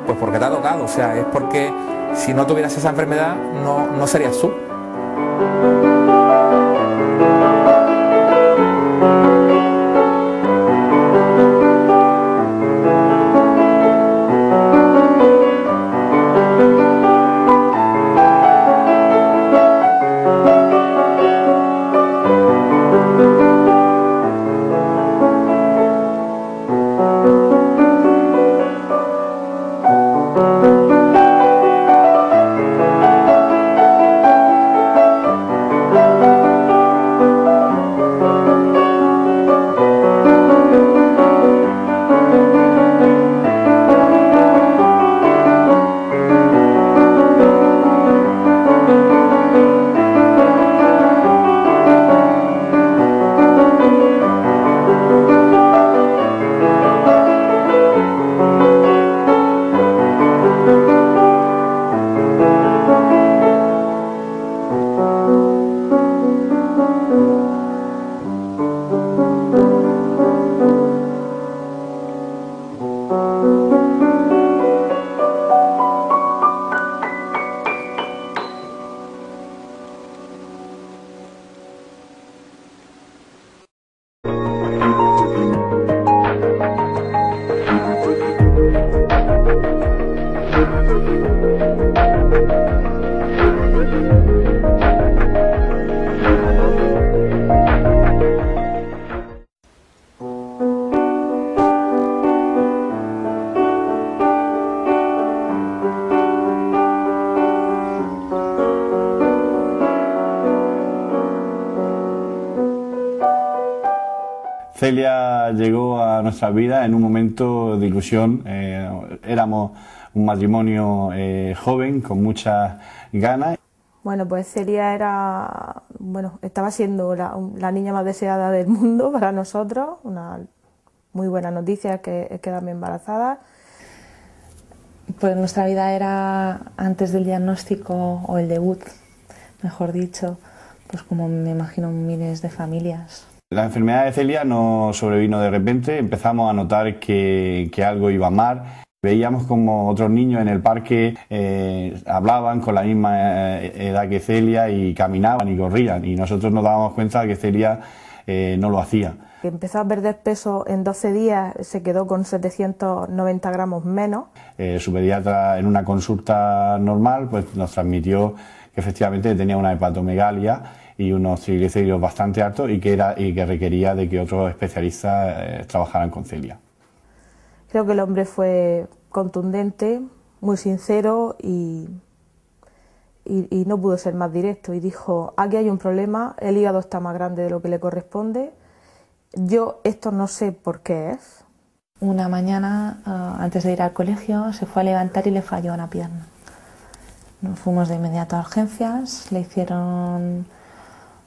Pues porque te ha tocado, o sea, es porque si no tuvieras esa enfermedad no serías tú. Celia llegó a nuestra vida en un momento de ilusión. Éramos un matrimonio joven, con muchas ganas. Bueno, pues Celia estaba siendo la niña más deseada del mundo para nosotros. Una muy buena noticia es que quedarme embarazada. Pues nuestra vida era, antes del diagnóstico o el debut, mejor dicho, pues como me imagino miles de familias. La enfermedad de Celia no sobrevino de repente, empezamos a notar que algo iba mal. Veíamos como otros niños en el parque hablaban con la misma edad que Celia y caminaban y corrían, y nosotros nos dábamos cuenta de que Celia no lo hacía. Empezó a perder peso en 12 días, se quedó con 790 gramos menos. Su pediatra, en una consulta normal, pues nos transmitió que efectivamente tenía una hepatomegalia y unos triglicéridos bastante altos y que requería de que otros especialistas trabajaran con Celia. Creo que el hombre fue contundente, muy sincero y no pudo ser más directo. Y dijo, aquí hay un problema, el hígado está más grande de lo que le corresponde, yo esto no sé por qué es. Una mañana, antes de ir al colegio, se fue a levantar y le falló una pierna. Nos fuimos de inmediato a urgencias, le hicieron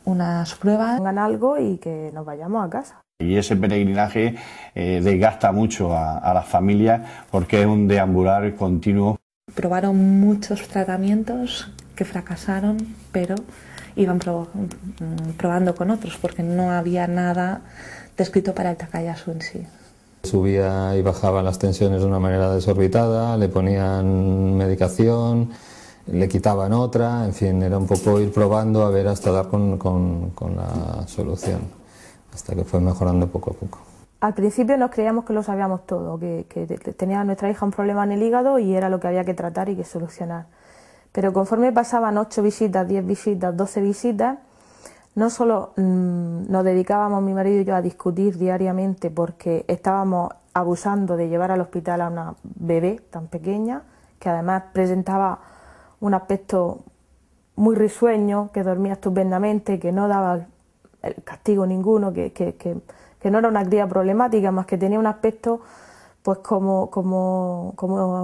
unas pruebas. Pongan algo y que nos vayamos a casa. Y ese peregrinaje desgasta mucho a las familias porque es un deambular continuo. Probaron muchos tratamientos que fracasaron, pero iban probando con otros porque no había nada descrito para el Takayasu en sí. Subía y bajaba las tensiones de una manera desorbitada, le ponían medicación, le quitaban otra, en fin, era un poco ir probando a ver hasta dar con la solución, hasta que fue mejorando poco a poco. Al principio nos creíamos que lo sabíamos todo, que tenía nuestra hija un problema en el hígado y era lo que había que tratar y que solucionar. Pero conforme pasaban 8 visitas, 10 visitas, 12 visitas, no solo nos dedicábamos mi marido y yo a discutir diariamente porque estábamos abusando de llevar al hospital a una bebé tan pequeña, que además presentaba un aspecto muy risueño, que dormía estupendamente, que no daba el castigo ninguno, que no era una cría problemática, más que tenía un aspecto pues como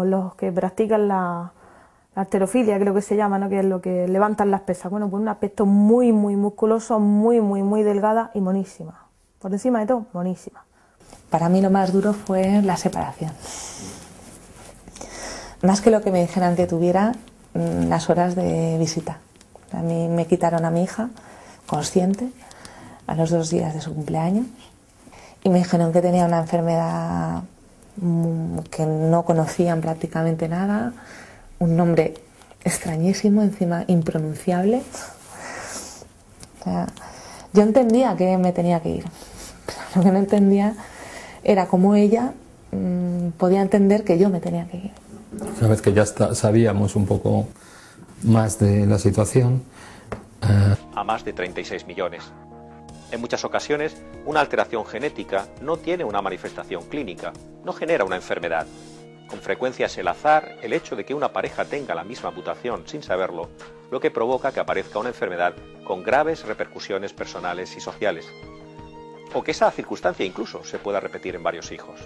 los que practican la halterofilia, creo que se llama, ¿no? Que es lo que levantan las pesas. Bueno, pues un aspecto muy musculoso, muy delgada y monísima. Por encima de todo, monísima. Para mí lo más duro fue la separación. Más que lo que me dijeran que tuviera, las horas de visita. A mí me quitaron a mi hija, consciente, a los 2 días de su cumpleaños, y me dijeron que tenía una enfermedad que no conocían prácticamente nada, un nombre extrañísimo, encima impronunciable. O sea, yo entendía que me tenía que ir, pero lo que no entendía era cómo ella podía entender que yo me tenía que ir. Una vez que ya sabíamos un poco más de la situación. A más de 36 millones. En muchas ocasiones, una alteración genética no tiene una manifestación clínica, no genera una enfermedad. Con frecuencia es el azar, el hecho de que una pareja tenga la misma mutación sin saberlo, lo que provoca que aparezca una enfermedad con graves repercusiones personales y sociales. O que esa circunstancia incluso se pueda repetir en varios hijos.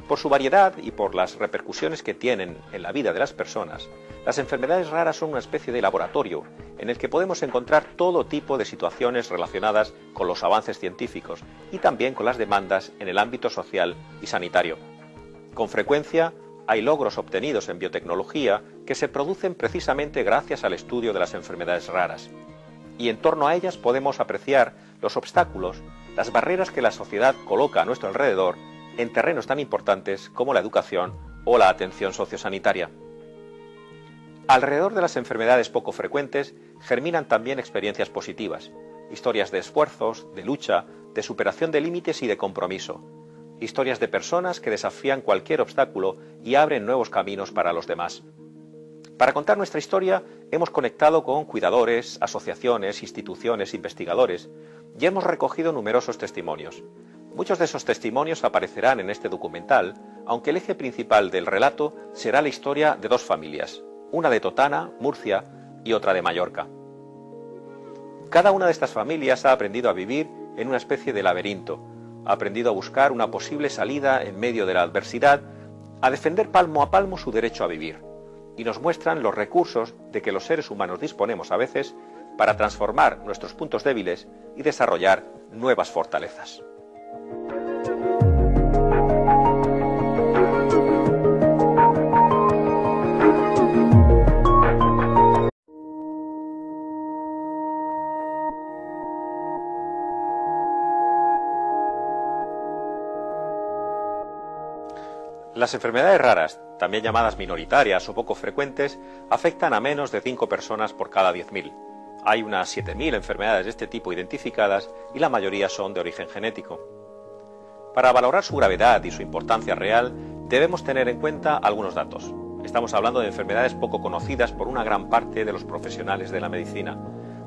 Por su variedad y por las repercusiones que tienen en la vida de las personas, las enfermedades raras son una especie de laboratorio en el que podemos encontrar todo tipo de situaciones relacionadas con los avances científicos y también con las demandas en el ámbito social y sanitario. Con frecuencia hay logros obtenidos en biotecnología que se producen precisamente gracias al estudio de las enfermedades raras. Y en torno a ellas podemos apreciar los obstáculos, las barreras que la sociedad coloca a nuestro alrededor en terrenos tan importantes como la educación o la atención sociosanitaria. Alrededor de las enfermedades poco frecuentes germinan también experiencias positivas, historias de esfuerzos, de lucha, de superación de límites y de compromiso, historias de personas que desafían cualquier obstáculo y abren nuevos caminos para los demás. Para contar nuestra historia hemos conectado con cuidadores, asociaciones, instituciones, investigadores y hemos recogido numerosos testimonios. Muchos de esos testimonios aparecerán en este documental, aunque el eje principal del relato será la historia de 2 familias, una de Totana, Murcia, y otra de Mallorca. Cada una de estas familias ha aprendido a vivir en una especie de laberinto, ha aprendido a buscar una posible salida en medio de la adversidad, a defender palmo a palmo su derecho a vivir, y nos muestran los recursos de que los seres humanos disponemos a veces para transformar nuestros puntos débiles y desarrollar nuevas fortalezas. Las enfermedades raras, también llamadas minoritarias o poco frecuentes, afectan a menos de 5 personas por cada 10.000. Hay unas 7.000 enfermedades de este tipo identificadas y la mayoría son de origen genético. Para valorar su gravedad y su importancia real, debemos tener en cuenta algunos datos. Estamos hablando de enfermedades poco conocidas por una gran parte de los profesionales de la medicina.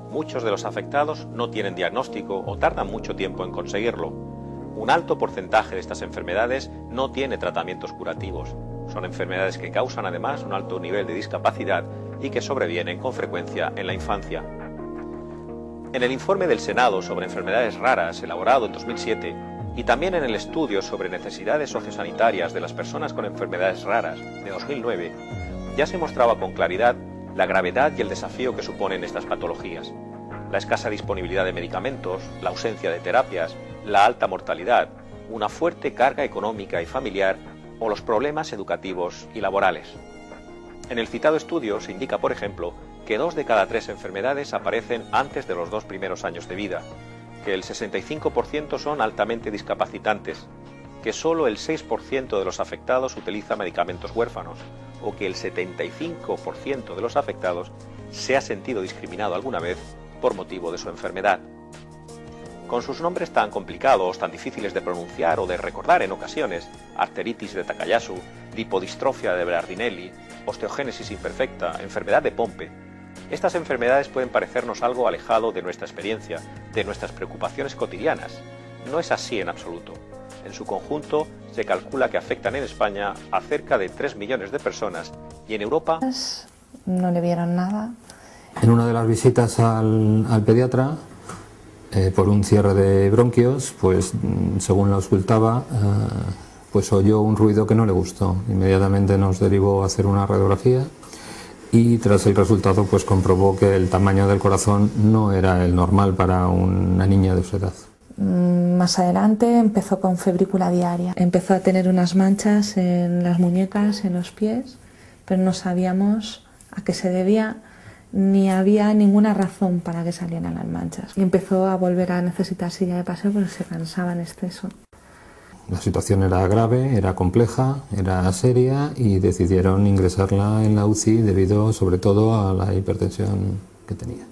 Muchos de los afectados no tienen diagnóstico o tardan mucho tiempo en conseguirlo. Un alto porcentaje de estas enfermedades no tiene tratamientos curativos. Son enfermedades que causan además un alto nivel de discapacidad y que sobrevienen con frecuencia en la infancia. En el informe del Senado sobre enfermedades raras, elaborado en 2007, y también en el estudio sobre necesidades sociosanitarias de las personas con enfermedades raras, de 2009, ya se mostraba con claridad la gravedad y el desafío que suponen estas patologías. La escasa disponibilidad de medicamentos, la ausencia de terapias, la alta mortalidad, una fuerte carga económica y familiar o los problemas educativos y laborales. En el citado estudio se indica, por ejemplo, que 2 de cada 3 enfermedades aparecen antes de los 2 primeros años de vida, que el 65% son altamente discapacitantes, que solo el 6% de los afectados utiliza medicamentos huérfanos o que el 75% de los afectados se ha sentido discriminado alguna vez por motivo de su enfermedad. Con sus nombres tan complicados, tan difíciles de pronunciar o de recordar en ocasiones, arteritis de Takayasu, lipodistrofia de Berardinelli, osteogénesis imperfecta, enfermedad de Pompe, estas enfermedades pueden parecernos algo alejado de nuestra experiencia, de nuestras preocupaciones cotidianas. No es así en absoluto. En su conjunto, se calcula que afectan en España a cerca de 3 millones de personas y en Europa... No le vieron nada. En una de las visitas al pediatra, por un cierre de bronquios, pues según lo auscultaba, pues oyó un ruido que no le gustó. Inmediatamente nos derivó a hacer una radiografía y tras el resultado pues comprobó que el tamaño del corazón no era el normal para una niña de su edad. Más adelante empezó con febrícula diaria. Empezó a tener unas manchas en las muñecas, en los pies, pero no sabíamos a qué se debía, ni había ninguna razón para que salieran las manchas. Y empezó a volver a necesitar silla de paseo porque se cansaba en exceso. La situación era grave, era compleja, era seria y decidieron ingresarla en la UCI debido sobre todo a la hipertensión que tenía.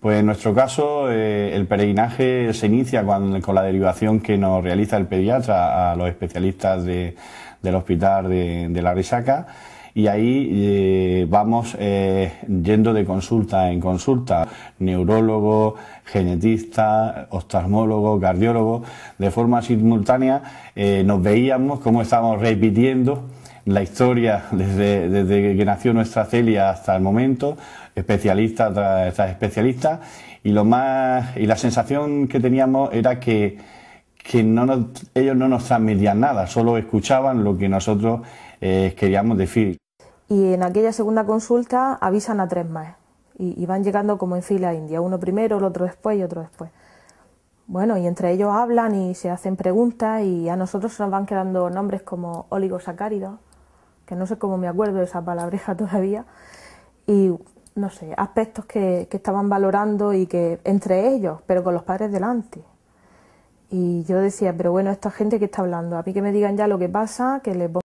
Pues en nuestro caso el peregrinaje se inicia con la derivación que nos realiza el pediatra a los especialistas del hospital de La Risaca. Y ahí vamos yendo de consulta en consulta, neurólogo, genetista, oftalmólogo, cardiólogo, de forma simultánea nos veíamos cómo estábamos repitiendo la historia desde que nació nuestra Celia hasta el momento, especialista tras especialista, y la sensación que teníamos era que ellos no nos transmitían nada, solo escuchaban lo que nosotros queríamos decir. Y en aquella segunda consulta avisan a 3 más y van llegando como en fila india, uno primero, el otro después y otro después. Bueno, y entre ellos hablan y se hacen preguntas y a nosotros nos van quedando nombres como oligosacáridos, que no sé cómo me acuerdo de esa palabreja todavía, y no sé, aspectos que estaban valorando y que entre ellos, pero con los padres delante. Y yo decía, pero bueno, esta gente que está hablando, a mí que me digan ya lo que pasa, que les